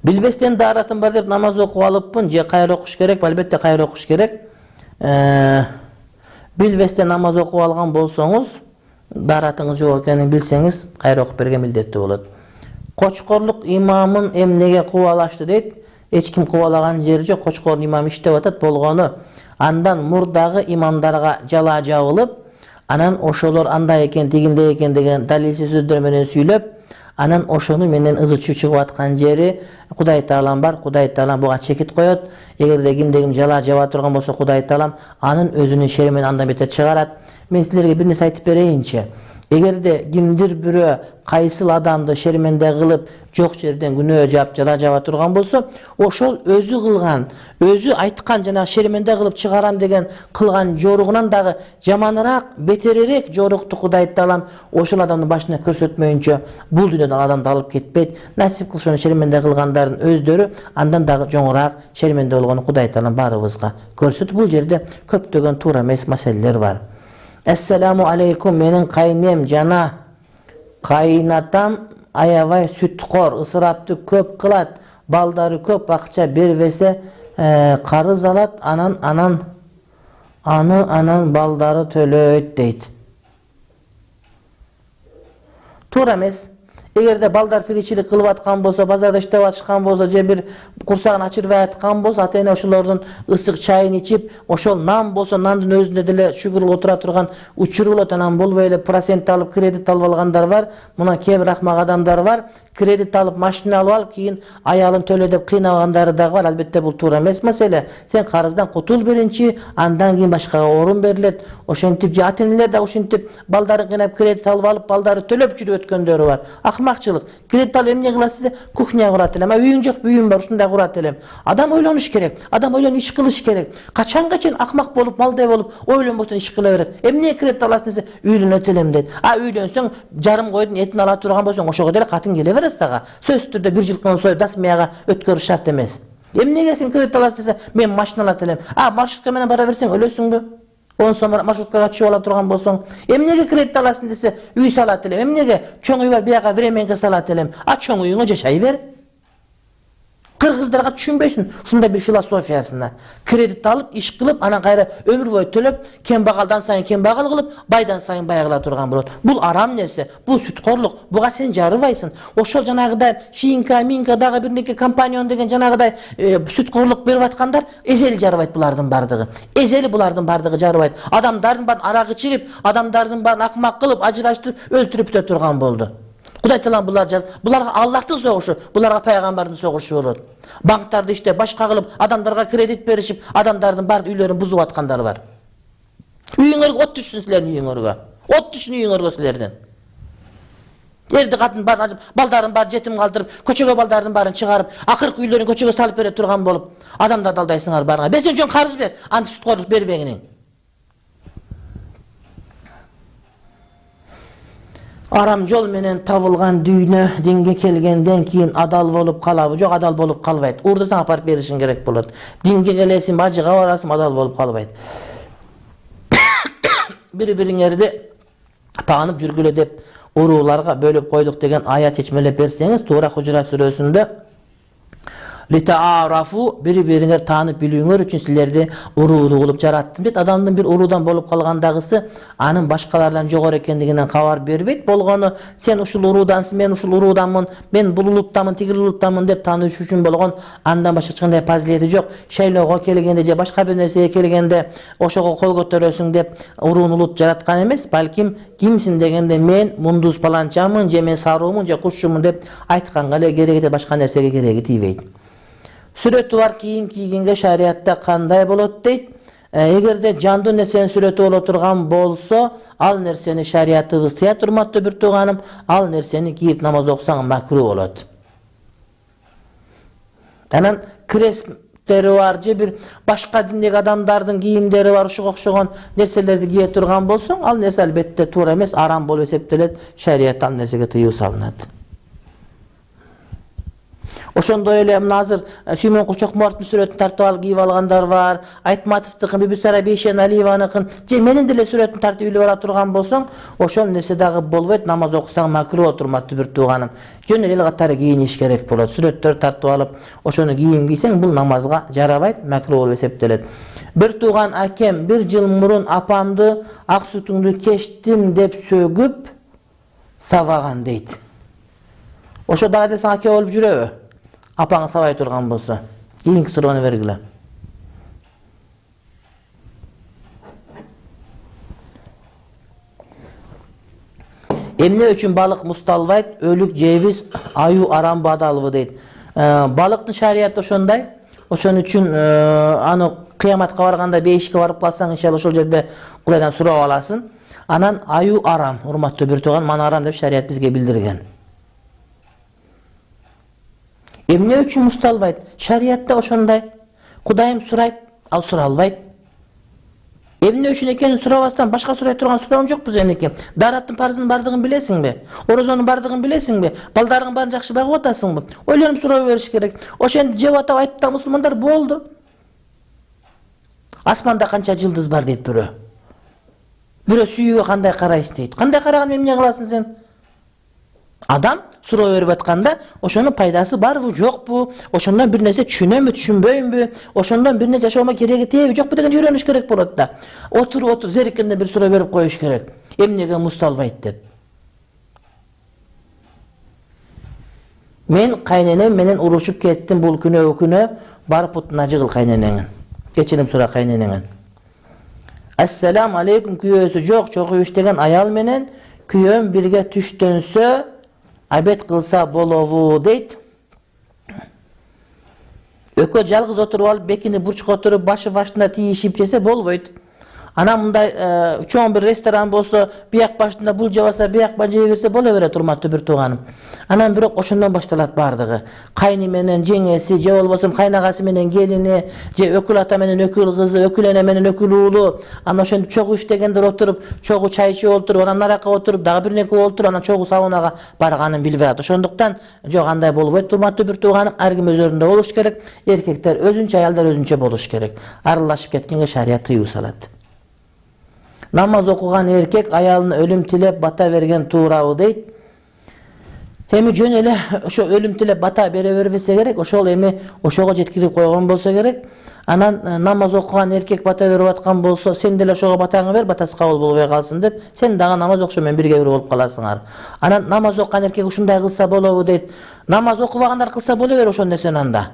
Билбестен даратым бар деп намаз окуп алыппын, же кайра окуш керек? Албетте кайра окуш керек. Билбестен намаз окуп алган болсоңуз, даратыңыз жок экенин билсеңиз, кайра окуп берген милдеттүү болот. Кочкорлук имамын эмнеге кубалашты дейт. Эч ким кубалаган жери жок. Кочкордун имамы иштеп атат болгону. Андан мурдагы имамдарга жала жабылып, анан ошолор андай экен, тигиндей экен деген далилсиз сөздөр менен сүйлөп, анан ошону менен ызы-чуу чыгып аткан жери Кудай Таалам бар. Кудай Таалам буга чекит коет. Эгерде кимде ким жала жаба турган болсо, Кудай Таалам анын өзүнүн шери менен андан бетер чыгарат. Мен силерге бир нерсе айтып берейинчи. Egerde kimdir biri kayısıl adamdı şermende kılıp çok жерден күнөө жаап жала жаба турган болсо, ошол өзү кылган, өзү айткан жана шерменде кылып чыгарам деген кылган жоругунан дагы жаманыраак, бетерирээк жорукту Кудай Таалам ошол адамдын башына көрсөтмөйүнчө бул дүйнөдөн адамды алып кетпейт. Насип кылсын шерменде кылгандардын өздөрү андан дагы жоңураак шерменде болгону Кудай Таалам баарыбызга көрсөтүп, бул жерде көптөгөн туура эмес маселелер бар. Ассаламу алейкум, менин кайнем жана кайнатам аябай сүткор, ысырапты көп кылат, балдары көп, акча бербесе карыз алат, анан балдары төлөйт дейт. Туура эмес. Эгерде балдар тиричилик кылып аткан болсо, базарда иштеп атышкан болсо, же бир курсагын ачырбай аткан болсо, ата-эне ошолордун ысык чайын ичип, ошол нан болсо, нандын өзүндө деле шүгүр отура турган учуру болот, анан болбой эле процент алып кредит алып алгандар бар. Мына кээ бир акмак адамдар бар, кредит алып машина алып, кийин аялын төлө деп кыйнагандары дагы бар. Албетте бул туура эмес маселе. Сен карыздан кутул биринчи, андан кийин башкага орун берилет. Ошентип же ата-энелер да ошентип балдарын кыйнап кредит алып балдары төлөп жүрүп өткөндөрү бар. Акмакчылык. Кредит алып эмне кыласыз? Кухня курат элем. Үйүң жок, үйүм бар, ушундай курат элем. Адам ойлонуш керек. Адам ойлонуп иш кылыш керек. Качанга чейин акмак болуп, малдай болуп, ойлонбостон иш кыла берет. Эмне кредит аласың десе, үйлөнөт элем дейт. Үйлөнсөң, жарым койдун этин ала турган болсоң, ошого деле катын келе берет сага. Сөзсүз түрдө 1 жылкын союп дасмияга өткөрүш шарт эмес. Эмнеге сен кредит аласың десе, мен машина алат элем. Маршрутка менен бара берсең өлөсүңбү? 10 сом маршруткага түшүп ала турган болсоң, эмнеге кредит аласың десе, үй салат элем. Эмнеге чоң үй бар, бияга временге салат элем. Чоң үйүңө жашай бер. Кыргыздарга түшүнбөйсүн ушундай бир философиясына. Кредит алып, иш кылып, анан кайра өмүр бою төлөп, кембагалдан сайын кембагал кылып, байдан сайын бай кыла турган болот. Бул арам нерсе, бул сүткорлук. Буга сен жарыбайсың. Ошол жанагыдай Финка, дагы бир неке компанион деген жанагыдай сүткорлук берип аткандар эзели жарыбайт булардын бардыгы. Эзели булардын бардыгы жарыбайт. Адамдардын баарын арак ичирип, адамдардын баарын акмак кылып, ажыраштырып, өлтүрүп турган болду. Кудай Таалам булар буларга Аллахтын согушу, буларга пайгамбардын согушу болот. Банктарды иштеп, башка кылып, адамдарга кредит беришип, адамдардын бар үйлөрүн бузуп аткандар бар. Үйүңөргө от түшсүн силердин үйүңөргө. От түшсүн үйүңөргө силердин. Эрди катын бар, балдарын бар жетим калтырып, көчөгө балдардын барын чыгарып, акыркы үйлөрүн көчөгө салып бере турган болуп, адамдарды алдайсыңар барыңа. Бесен жөн карыз бер, антип сүткорлук бербеңиң. Арам жол менен табылган дүйнө динге келгенден кийин адал болуп калабы? Жок, адал болуп калбайт. Урдасаң апарып беришиң керек болот. Динге келесиң, бажыга барасың, адал болуп калбайт. Бири-бириңерди таанып жүргүлө деп урууларга бөлүп койдук деген аят чечмелеп берсеңиз, туура Хужура сүрөсүндө Литаарафу, бири-бириңер таанып билүүңөр үчүн силерди уруулуу кылып жараттым дейт. Адамдын бир уруудан болуп калгандагысы анын башкалардан жогору экендигинен кабар бербейт. Болгону сен ушул уруудансың, мен ушул урууданмын, мен бул улуттамын, тигил улуттамын деп тааныш үчүн болгон андан башка эч кандай фазилети жок. Шайлоого келгенде же башка бир нерсеге келгенде ошого кол көтөрөсүң деп уруун улут жараткан эмес. Балким кимсиң дегенде мен мундуз паланчамын, же мен саруумун, же кушчумун деп айтканга эле кереги, башка нерсеге кереги тийбейт. Сүрөтү бар кийим кийгенге шариатта кандай болот дейт? Эгерде жандуу нерсенин сүрөтү боло турган болсо, ал нерсени шариатыбыз тыя турматтуу бир тууганым, ал нерсени кийип намаз окусаң макру болот. Анан кресттери бар же бир башка диндеги адамдардын кийимдери бар, ушуга окшогон нерселерди кие турган болсоң, ал нерсе албетте туура эмес, арам болуп эсептелет. Шариатта ал нерсеге тыюу салынат. Ошондой эле мына азыр Сүймөн Кулчокморовдун сүрөтүн тартып алып кийип алгандар бар. Айтматовдукун, Бибисара Бейшеналиеваныкын, же менин деле сүрөтүн тартып илип ала турган болсоң, ошол нерсе дагы болбойт. Намаз окусаң макру отурматтуу бир тууганым. Жөн эле катары кийиниш керек болот. Сүрөттөр тартып алып, ошону кийим кийсең, бул намазга жарабайт, макру болуп эсептелет. Бир тууган акем 1 жыл мурун апамды ак сүтүңдү кечтим деп сөгүп сабаган дейт. Ошо дагы десең аке болуп жүрөбү? Апаңы сабай турган болсо, кийинки суроону бергиле. Эмне үчүн балык мусталбайт? Өлүк жейбиз, аю арам бадалбы дейт. Балыктын шариаты ошондой. Ошон үчүн аны кыяматка барганда бейишке барып калсаң, иншалла ошол жерде Кудайдан сурап аласың. Anan аю aram, урматтуу bir tuğan, mana aram dep şeriat bizge bildirgen. Emne üçün mustalbayt? Şeriatta oşonday. Kudayım surayt, al suralbayt. Emne üçün ekeni surabastan başka surayt turgan surawun jok bu seneki. Darattın parzının bardığın bilesin be? Orozonun bardığın bilesin be? Baldarın barın jakşı bagıp atasın mı? Oylanıp suraw beriş gerek. Oşen jep atap aytdı da musulmanlar boldu. Asmanda kança yıldız var deyit biri. Biri sүйüge kanday karayız deyit. Kanday karagan emne kılasın sen? Adam suraw berip atkanda oşonun paydası bar bu, jok bu? Oşondan bir nerse düşünömü, düşünböймбү? Oşondan bir nerse yaşawma keregi tebi, jok bu degen öğreniş gerek bolat da. Otur zerikende bir suraw berip koyuş gerek. Emnege mustalbayt dep. Men kaynenem menen uruşup kettim bul күнө öküne, barıp putuna jıgıl kaynenenin. Geçelim sura kaynenenin. Assalamu aleykum küyösü jok, çoğu iştegen ayal menen, küyöm birge tüştönse, abet kılsa bolovu deyt. Ökö жалгыз oturup alıp bekini burçuk oturup başı başına tiyişip jese bolboyt. Ana mınday çoğun bir restoran bolsa, biyak başında bul jabasa, biyak bacı verse bola bere turmatты bir tuğanım. Anam birok oşundan baştalat bardığı. Kayni menen jengesi, je bolbosum kaynagası menen gelini, je ökül ata menen ökül kızı, ökül ene menen ökül uulu. Ana oşon çoğu iştegendir oturup, çoğu çay içip oturup, onan naraka oturup, dağı bir neke oturup, ana çoğu saunaga barganın bilberat. Oşonduktan jok андай bolboyt turmatты bir tuğanım, erkim öz öründe oluş gerek. Erkekler özünçe, ayallar özünçe boluş gerek. Arılaşıp ketkenge şariat tıyıu salat. Namaz okugan erkek ayalını ölüm tilep bata vergen tuğrağı deyt. Hemi jön ele oşo ölüm tilep bata bere berбесе gerek, oşol emi oşoga jetkirip koygon bolsa gerek. Anan namaz okugan erkek bata berip atkan bolsa, sen dele oşoga batаңы ber, batası kabul bolbay kalsın dep, sen daga namaz okuşu men birge bir bolup kalasыңар. Anan namaz okugan erkek uşunday kılsa bolobu deyt. Namaz okubagandar kılsa bola ber oşon desen anda.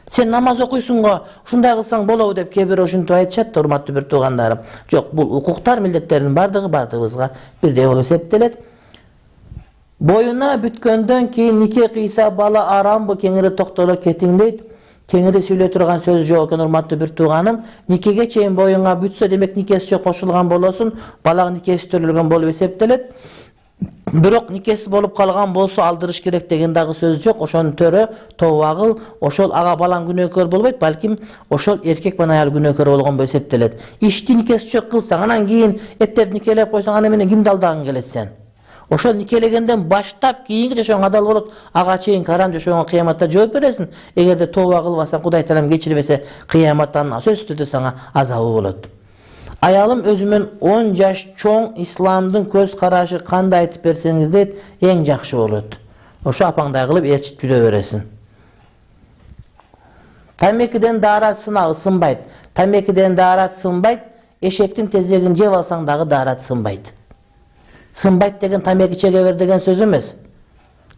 Sen namaz okuysun go, şunday kılsaң bolobu dep kebir oşuntu aytышат, урматтуу bir tuğandarım. Jok, bul ukуктар, milletlerin bardığımızga birde bolup eseptelet. Boyuna bütköndөн keyin nike kıysa bala aram bu kengiri toktolo ketiң deyt. Kengiri süyle turgan söz jok eкен, урматтуу bir tuğanım. Nikege çeyin boyunga bütse demek nikesiçe koşulgan bolosun, balak nikesi törülgen bolup eseptelet. Birok nikesi bolup kalgan bolsa aldırış gerek degen dagı söz jok. Oşonun törö towagıl, oşol aga balan günökör bolboyt, balkim oşol erkek bana ayal günökör bolgon bo eseptelet. İşti nikesi çök kılsaң, anan keyin eптеп никелеп койсоң, аны менен кимди алдагың келет sen? Oşol nikelegenden baştap keyingi jaşoň adal bolat, aga çeyin karam jaşoň kıyamatda жооп beresin. Egerde towba kılbasaň, Kuday talam geçirmese kıyamattan sözdü sana azabı bolat. Ayalım özümün 10 yaş çoğun İslam'dın köz karaşı kanda aytıp berseňiz deyt, eň jakşı bolat. Oşo apaňday kılıp erçip jüre beresin. Tamekiden darat sınağı sınbayt. Tamekiden darat sınbayt. Eşektin tezegini jep alsaң dagı darat sınbayt. Sınbayt degen tameki çeke ber degen söz emes.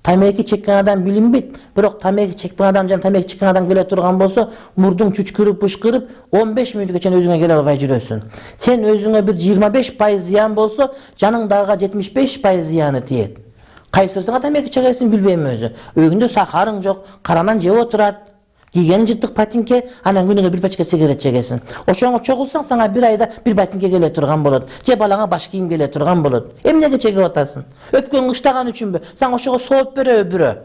Tameki çekкен adam bilinbeyt. Birok tameki çekкен adam jan tameki çekкен adam gele turgan bolsa, murdun çüçkürüp pışkırıp 15 minut geçen özüňe gele albay jürösün. Sen özüňe bir 25% ziyan bolsa, janıň daga 75% ziyanı tiyet. Kaysırsaňa tameki çekersin bilbeyim özü. Öýünde sakarың jok, karanan jep oturat. Giygenin jıttık patinke, anan gününe bir paçka sigaret çekesin. Oşoňa çoğulsaň sana bir ayda bir patinke gele turgan bolat. Je balaňa baş kiyim gele turgan bolat. Emnege çekip atasın? Öpkön kıştagan üçünbü? Saň oşoga soğup bere öbürö.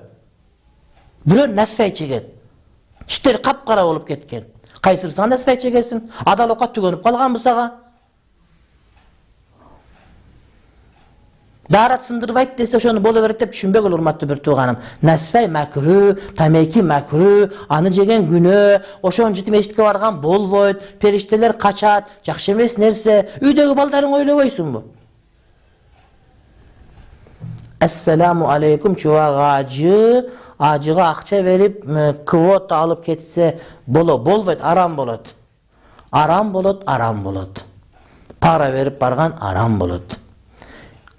Bürö nasfay çeket. İşleri kapkara bolup ketken. Kaysırsaň nasfay çekesin? Adal okat tügönüp kalgan bu saga. Darat sındırbayt dese şonu bolu beret dep düşünbek olur urmatlı bir tuğanım. Nasfay makruh, tameki makruh, anı jegen günö, oşon jitim eşitke bargan bolboyt, perişteler kaçat, jakşı emes nerse, üydögi baldaryň oýlaboýsun bu. Assalamu aleykum çuvağa acıga akça verip kvota alıp ketse bolboyt, aram bolat. Aram bolat. Para verip bargan aram bolat.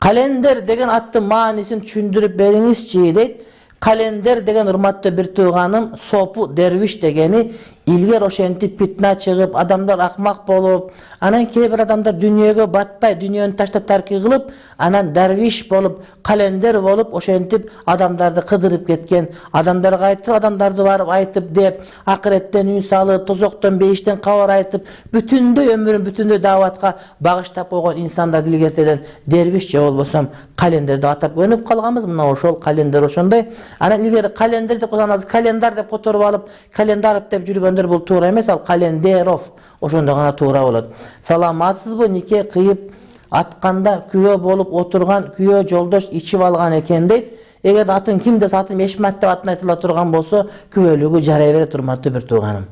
Kalender degen attı manisini düşündürüp beriňizçi deyt. Kalender degen urmatlı bir tuğanım, sopu derviş degeni ilger oşentip fitna çıkıp, adamlar akmak bolup, anan kebir adamlar dünyaga batpay, dünyany taştap tarki kılıp, anan derviş bolup, kalender bolup, oşentip adamlardı kıdırıp ketken, adamlarga aytıp, adamlardı varıp aytıp dep, akiretten ün salı, tozoktan, beyişten kavar aytıp, bütündöy ömürün, bütündöy davatga bağıştap koygan insanlar dilgerteden dervişçe olbosam, kalenderde atap gönüp kalgamız, mına oşol kalender oşonday. Anan ilgeri kalender dep koysanız, kalendar dep kotorup alıp, kalendar dep jürgönдөр bul tuğra emes, al kalenderov oşonda gana tuğra bolat. Salamatsız bu nike kıyıp atkanda küyo bolup oturgan küyo joldoş içip algan eken deyt. Eger atın kimde satım eşmet dep atın aytıla turgan bolsa küyölügü jaray bere turmatты bir tuğanım.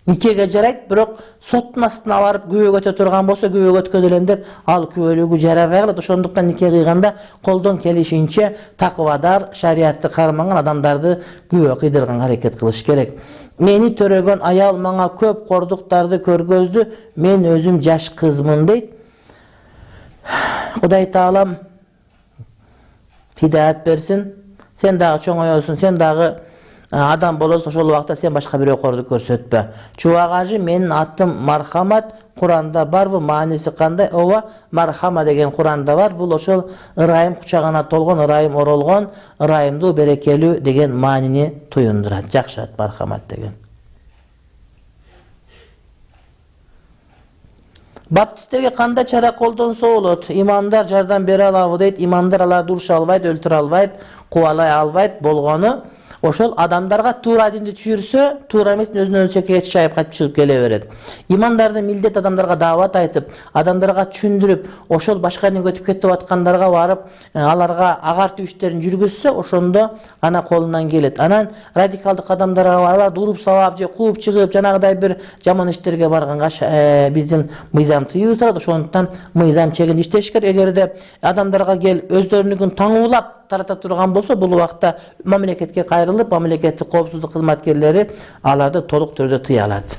Nikege jarayt, birok sottun astına barıp küyo götö turgan bolsa küyo götködülen dep al küyölügü jaray baglat. Oşonduktan nike kıyganda koldan kelişinçe takvadar, şariatты karmagan adamdardı küyo kıydırgan hareket kılış gerek. Meni törögön ayal maňa köp korduktardy körgözdü, men özüm jaş kızmın deyt. Hudaý taalam hidayet bersin. Sen dağı çoňoýolsun, sen dağı adam bolosun, şol wagtda sen başka bir okordu körsetpe. Çuwagajy menin atım marhamat, Kur'anda bar bu manisi kanday? Ova marhama degen Kur'anda var. Bul oşol ırayım kuçagana tolgon, ırayım orolgon, ırayımdı berekeli degen manini tuyundurat. Jakşat marhamat degen. Baptistlerge kanda çara koldansa bolot. İmamlar jardan bere alabı deyt. İmamlar alar duruşa albayt, öltür albayt, kuvalay albayt bolgonu. Oşol adamlarga tuğra dinde düşürse, tuğra emesin özüne ölçekeye çayıp kaçıp çıkıp gele vered. İmamlardan mildet adamlarga davat aytıp, adamlarga düşündürüp, oşol başkanın götüp ketip atkanlarga varıp, alarga agartı işlerini жүрgüzse, oşonda ana kolundan gelet. Anan radikaldık adamlarga varlar, durup savap je kuup çıkıp, janagıday bir jaman işlerge barganga bizdin mıyzam tıyıbızlar, oşondan mıyzam çegin işteşker. Egerde adamlarga gel özlörünükün taňуулap tarata turgan bolsa, bul wagtda mamleketke kayrılıp, mamleketli kopsuzluk hizmetkerleri alarda toluk türde tıya alat.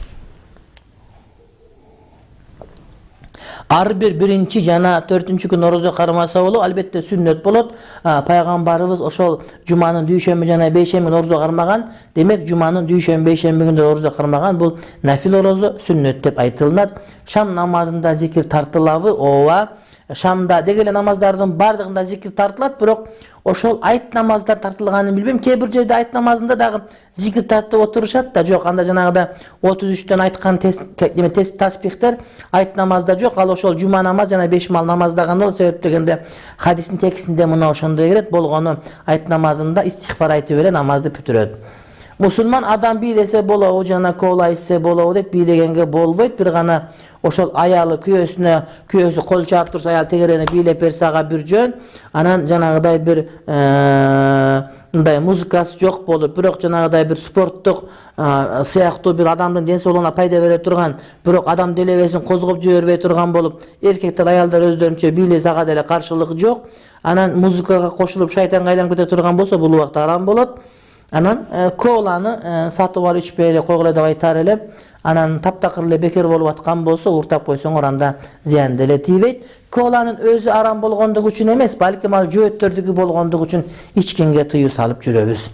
Ar birinci jana 4-nji gün oroza karmasa bolup, albatta sünnet bolot. Paygambarыбыз oşol jumanın düşenbe jana 5-şembe oroza karmagan, demek jumanın düşenbe 5-şembe günde oroza karmagan, bul nafil oroza sünnet dep aytılnat. Şam namazında zikir tartılabı, ova Şamda degele namazlardan bardığında zikir tartılat, birok oşol ayet namazlar tartılganын bilbem. Kebir jerde ayet namazında dagı zikir tartıp oturuşat da jok. Anda janagıda 33'ten aytkan tasbihler ayet namazda jok. Al oşol juma namaz jana 5 mal namazdaganda ol sebep degende hadisin tekisinde muna oşondoy keret. Bolgonu ayet namazında istighfar aytı bere namazды бүтүröt. Musulman adam bilese bolawu jana kolayse bolawu deyip bilegenge bolboyt. Bir gana oşol ayalı küyösü kol çap tursa ayal tegereni bilep berse aga bir jön. Anan janagıday bir muzikası jok bolup, birok janagıday bir sporttuk siyahtуу bir adamdın densoluguna payda bere turgan, birok adam delebesин kozgoп jibербей turgan bolup, erkekler ayallar özdөрünçө bilese aga dele karşılık jok. Anan muzikaga koşulup şaytanga aylanıp kete turgan bolsa, bul wagtda haram bolot. Anan kolany satıp alıp içpeyle koygula dep aytar elep, anan taptakırle beker bolup atkan bolsa urtap koysoň oranda ziyan dele tibeyt. Kolanın özü aram bolgondugu üçün emes, balki mal jööttördügü bolgondugu üçün içkenge tıyı salıp jüröbüz.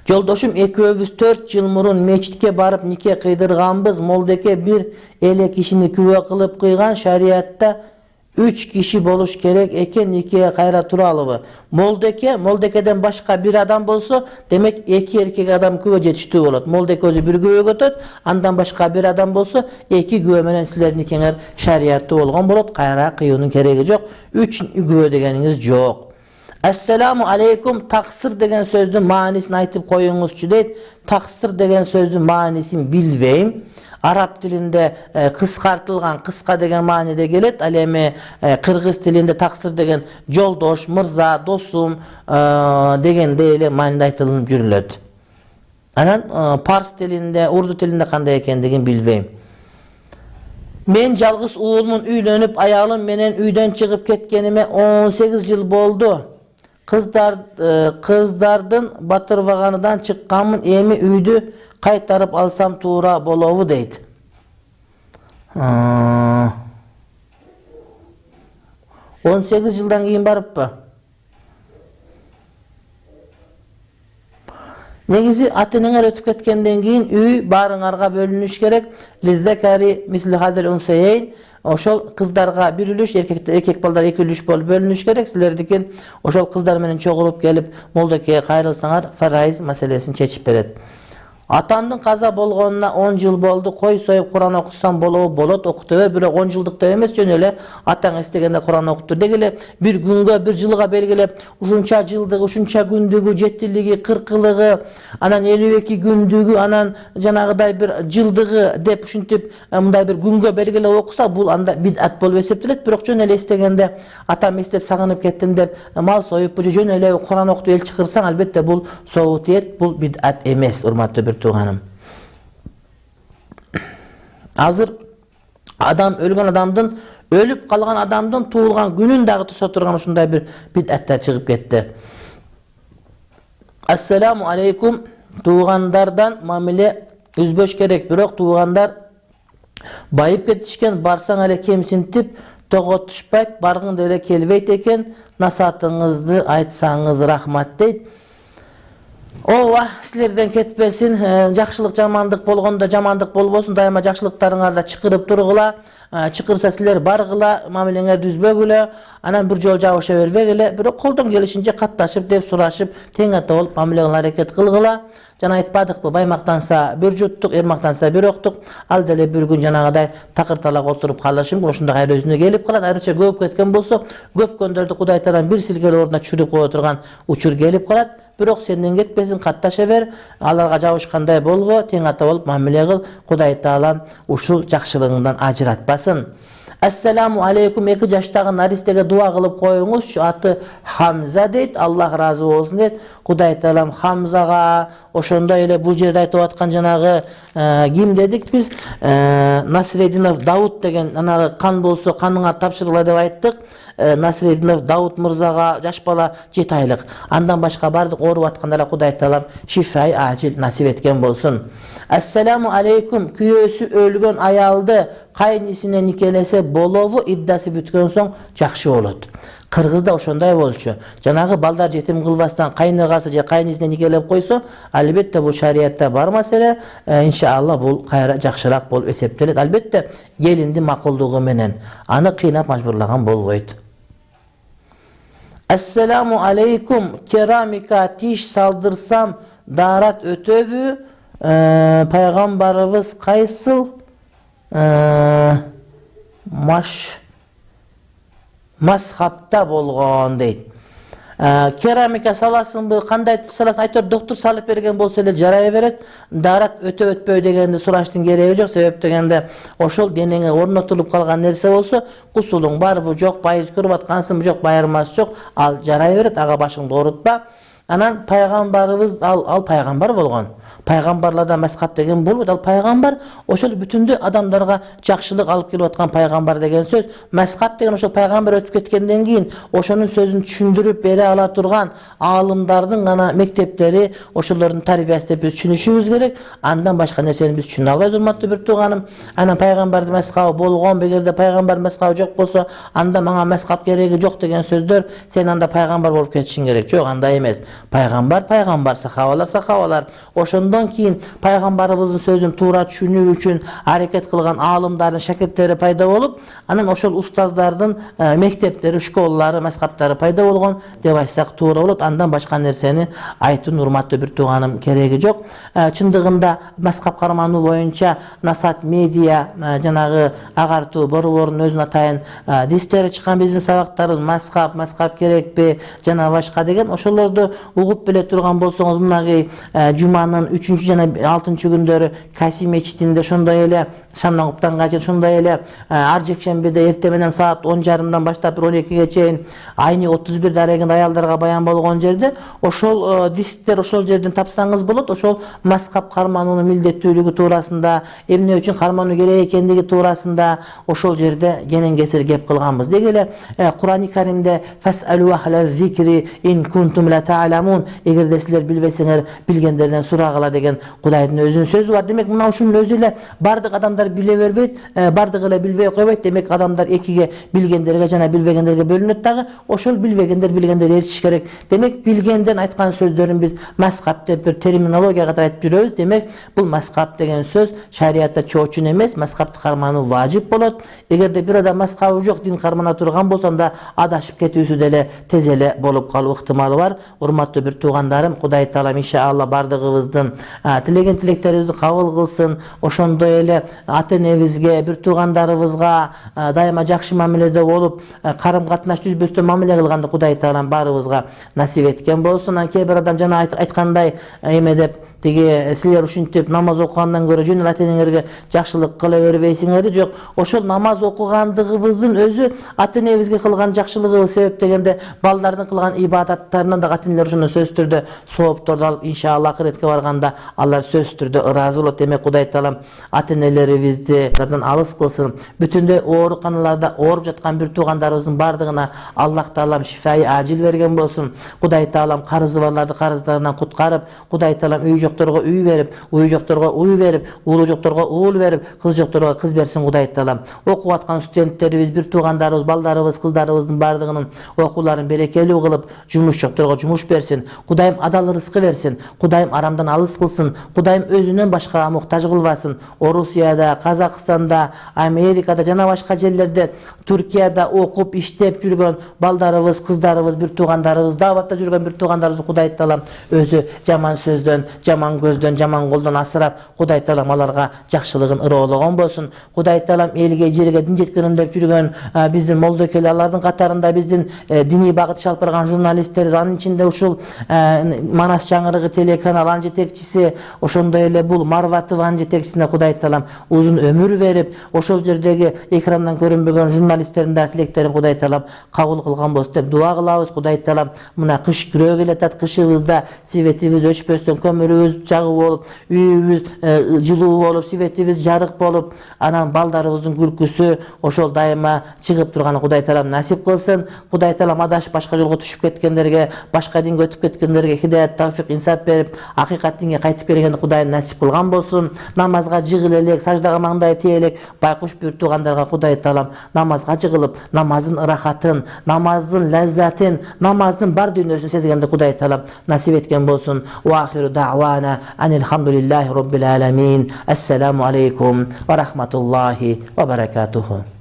Joldoşum ekөөbüz 4 yıl murun meçitke barıp nike kıydırganbız. Moldeke bir ele kişini küve kılıp kıygan, şariatta 3 kişi boluş gerek eken, nikeye kayra turalıbı. Moldekeden başka bir adam bolsa, demek 2 erkek adam küve jetiştүү bolot. Moldeke özü bir küve götөt, andan başka bir adam bolsa 2 küve menen sizler nikeňer şariatty bolgan bolot. Kayra kıyuunun keregi jok. 3 küve degeniniz jok. Assalamu aleykum, taksir degen sözdün manisini aytıp koyuňuzçu deyt. Taksir degen sözdün manisini bilbeyim. Arap dilinde kıskartılgan, kıska degen manide gelet. Alemi Kırgız dilinde taksir degen joldoş, mırza, dosum degen deyeli manide aytılınıp jürülöt. Anan Pars dilinde, Urdu dilinde kanday ekendigin bilbeyim. Men jalgız uğulmun üylönüp ayalım menen üyden çıkıp ketkenime 18 yıl boldu. Kızdardın batırvaganıdan çıkkanmın, emi üydü kaytarıp alsam tuğra bolovu deyt. 18 yıldan keyin barıp ba? Негизи ата-энеңер өтүп кеткенден кийин үй баарыңарга бөлүнүш керек. Лиzzakari mislu hazal unsayayn. Ошол кыздарга бир үлүш, эркек балдар эки үлүш болуп бөлүнүш керек. Силердикин ошол кыздар менен чогулуп келип, молдокейге кайрылсаңар, фарайз маселесин чечип берет. Атамдын каза болгонуна 10 жыл болду. Кой союп Куран окусам болот, окутабы, бирок 10 жылдыкта эмес, жөн эле атаң эстегенде Куран окуптур дегеле бир күнгө, бир жылга белгилеп, ушунча жылдыгы, ушунча күндүгү, 7-лиги, 40-лыгы, анан 52 күндүгү, анан жанагыдай бир жылдыгы деп ушинтип мындай бир күнгө белгилеп окуса, бул анда бидат болуп эсептелет. Бирок жөн эле эстегенде атам эстеп сагынып кеттим деп мал союп, жөн эле Куран окутуп эл чакырсаң, албетте бул соовут эт, бул бидат эмес, урматтуу туганым. Азыр адам өлгөн адамдын, өлүп калган адамдын туулган күнүн дагы туса турган ушундай бир бидаттар чыгып кетти. Ассаламу алейкум. Туугандардан мамиле үзбөш керек, бирок туугандар байып кетишкен, барсаң эле кемсинтип, того түшпөйт, баргың деле келбейт экен. Насаатыңызды айтсаңыз рахмат дейт. Ооба, силерден кетпесин. Жакшылык жамандык болгондо жамандык болбосун, дайыма жакшылыктарыңарда чакырып тургула. Чакырса силер баргыла, мамилеңерди үзбөгүлө, анан бир жол жабыша бербегиле, бирок колдон келишинче катташып деп сурашып, тең ата болуп мамиле кылган аракет кылгыла. Жана айтпадыкпы, бай мактанса бир жуттук, эр мактанса бир октук. Ал деле бир күн жанагыдай такыр-талак отуруп калышым, ошондой кайра өзүнө келип калат. Айрыкча көп кеткен болсо, көпкөндөрдү Кудай Таалам бир силкелөө ордуна түшүрүп кое турган учур келип калат. Бирок сенден кетпесин, катташа бер, аларга жабышкандай болго, тең ата болуп мамиле кыл. Кудай Таалам ушул жакшылыгыңдан ажыратпасын. Ассаламу алейкум. 2 жаштагы наристеге дуа кылып коюңузчу. Аты Хамза дейт. Аллах разы болсун дейт. Кудай Таалам Хамзага ошондой эле бул жерде айтып аткан жанагы ким дедик биз? Насрединов Дауд деген анагы кан болсо каныңар тапшырыла деп айттык. Насрединов Дауд мырзага жаш бала 7 айлык. Андан башка бардык ооруп аткандарга Кудай Таалам шифай ажил насип эткен болсун. Ассаламу алейкум. Күйөөсү өлгөн аялды кайнисине никелесе болобу? Иддасы бүткөн соң жакшы болот. Кыргызда ошондой болчу. Жанагы балдар жетим кылбастан кайнагасы же кайнисине никелеп койсо, албетте бул шариятта бар маселе. Иншалла бул кайра жакшыраак болуп эсептелет. Албетте келинди макулдугу менен. Аны кыйнап мажбурлаган болбойт. Ассаламу алейкум. Керамика тиш салдырсам дарат өтөбү? Пайгамбарыбыз кайсыл мазхабта болгон дейт. Керамика саласынбы, кандай саласын айтор доктор салып берген болсо эле жарай берет. Дарат өтө өтпөй дегенди сураштын кереги жок. Себеп дегенде ошол денеңе орнотулуп калган нерсе болсо, кусулуң барбы жок, байыз көрүп аткансыңбы жок, байырмасы жок, ал жарай берет, ага башыңды оорутпа. Анан пайгамбарыбыз ал пайгамбар болгон. Пайгамбарларда мазхаб деген болбойт. Ал пайгамбар ошол бүтүндө адамдарга жакшылык алып келип аткан пайгамбар деген сөз. Мазхаб деген ошол пайгамбар өтүп кеткенден кийин ошонун сөзүн түшүндүрүп бере ала турган аалымдардын гана мектептери, ошолордун тарбиясы деп биз түшүнүшүбүз керек. Андан башка нерсени биз түшүнө албайбыз, урматтуу бир тууганым. Анан пайгамбардын мазхабы болгон, эгерде пайгамбардын мазхабы жок болсо, анда мага мазхаб кереги жок деген сөздөр, сен анда пайгамбар болуп кетишиң керек. Жок, андай эмес. Пайгамбар, сахабалар. Ошондон кийин пайгамбарыбыздын сөзүн туура түшүнүү үчүн аракет кылган аалымдардын шакирттери пайда болуп, анан ошол устаздардын мектептери, школалары, мазхабтары пайда болгон деп айтсак туура болот. Андан башка нерсени айтуунун, урматтуу бир тууганым, кереги жок. Чындыгында мазхаб кармануу боюнча Насаат медиа жанагы агартуу борборунун өзүнө атайын дистери чыккан, биздин сабактарыбыз мазхаб керекпи жана башка деген ошолорду угуп биле турган болсоңуз, мынагы жуманын 3 жана 6 күндөрү Кайси мечитинде, ошондой эле шамдан куптанга чейин, ошондой эле ар жекшембиде эртең менен саат 10:30 баштап 12-ге чейин айны 31 дарегинде аялдарга баян болгон жерде ошол дисктер ошол жерден тапсаңыз болот. Ошол мазхаб кармануунун милдеттүүлүгү туурасында, эмне үчүн кармануу керек экендиги туурасында ошол жерде кенен кесир кеп кылганбыз. Деги эле Курани Каримде фасалу ахла зикри ин кунтум ла та'ламун ta'lamun, egerde sizler bilbesеңер, bilgenlerden suragıla деген Kudayдын özünün sözü var. Demek mına uşunun özü ile bardık adamlar bile verбейт, bardığıyla bilbey koyбайт. Demek adamlar ekiге bilgenlerge jana bilbegenlerge bölünөт dagы. Oşol bilbegender bilgenler erişiş gerek. Demek bilgenden aytkan sözlerin biz maskap dep bir terminologiya kadar aytып жүрөбүz. Demek bul maskap деген söz şariatта çoğuçun emes, maskapты кармануу vacip bolot. Egerde bir adam maskabı жок din кармана турган болсо анда adашып кетүүсү деле tez эле болуп калуу ыктымалы бар. Урматтуу bir tuğandarım, Kuday Taala inşallah bardığımızdan tilegen tileklerimizni kabul kılsın. Oşondoy ele ata-enebizge, bir tuğandarыбызга daima jakşı mamilede olup karım katnaş düzböstön mamile kılganды Kuday Taala barыбызга nasip etken bolsun. Keyber adam jana aytkanday emedep Tege sizler uşintip namaz okugandan göre jön ata-enеңерге жакшылык кыла бербейсиңер жок. Ошол намаз окугандыгыбыздын өзү ата-энебизге кылган жакшылыгыбыз себептегенде балдардын кылган ибадаттарынан да ата-энелер ошону сөз түрдө соопторду алып иншалла акыретке барганда алар сөз түрдө ыраазы болот. Демек Кудай Таалам ата-энелерибизди алыс кылсын. Бүтүндөй ооруканаларда ооруп жаткан бир туугандарыбыздын бардыгына Аллах Таалам шифаи ажил берген болсун. Кудай Таалам карызы барларды карыздарынан куткарып, Кудай Таалам үй жокторго үй берип, уй жокторго уй берип, уулу жокторго уул берип, кыз жокторго кыз берсин Кудай Таалам. Окуп аткан студенттерибиз, бир туугандарыбыз, балдарыбыз, кыздарыбыздын бардыгынын окууларын берекелүү кылып, жумуш жокторго жумуш берсин. Кудайым адал рызкы берсин. Кудайым арамдан алыс кылсын. Кудайым өзүнөн башкага муктаж кылбасын. Орусияда, Казакстанда, Америкада жана башка жерлерде, Түркияда окуп иштеп жүргөн балдарыбыз, кыздарыбыз, бир туугандарыбыз, даватта жүргөн бир туугандарыбызды Кудай Таалам өзү жаман сөздөн, жаман көздөн, жаман колдон асырап, Кудай Таалам аларга жакшылыгын ыроологон болсун. Кудай Таалам элге, жерге дин жеткирем деп жүргөн биздин молдокел алардын катарында биздин диний багыт алып барган журналисттер, анын ичинде ушул Манас Жаңырыгы телеканалынын жетекчиси, ошондой эле бул Марватованын жетекчисине Кудай Таалам узун өмүр берип, ошол жердеги экрандан көрүнбөгөн журналисттердин да тилектерин Кудай Таалам кабыл кылган болсун деп дуа кылабыз. Кудай Таалам мына кыш күрөө келатат, кышыбызда светибиз өчпөстөн көмүрүбүз жагып болуп, үйүбүз жылуу болуп, светибиз жарык болуп, анан балдарыбыздын күлкүсү ошол дайыма чыгып турганы Кудай Таалам насип кылсын. Кудай Таалам адашып башка жолго түшүп кеткендерге, башка динге өтүп кеткендерге хидаят, тавфик, инсап берип, акыйкат динге кайтып келгенди Кудайым насип кылган болсун. Намазга жыгыл элек, саждага маңдай тие элек, байкуш бир туугандарга Кудай Таалам намазга жыгылып, намаздын ырахатын, намаздын лаззатын, намаздын бар дүйнөсүн сезгенди Кудай Таалам насип эткен болсун. Ва ахиру дa'wana anil hamdulillahi rabbil alamin. Assalamu alaikum wa rahmatullahi wa barakatuhu.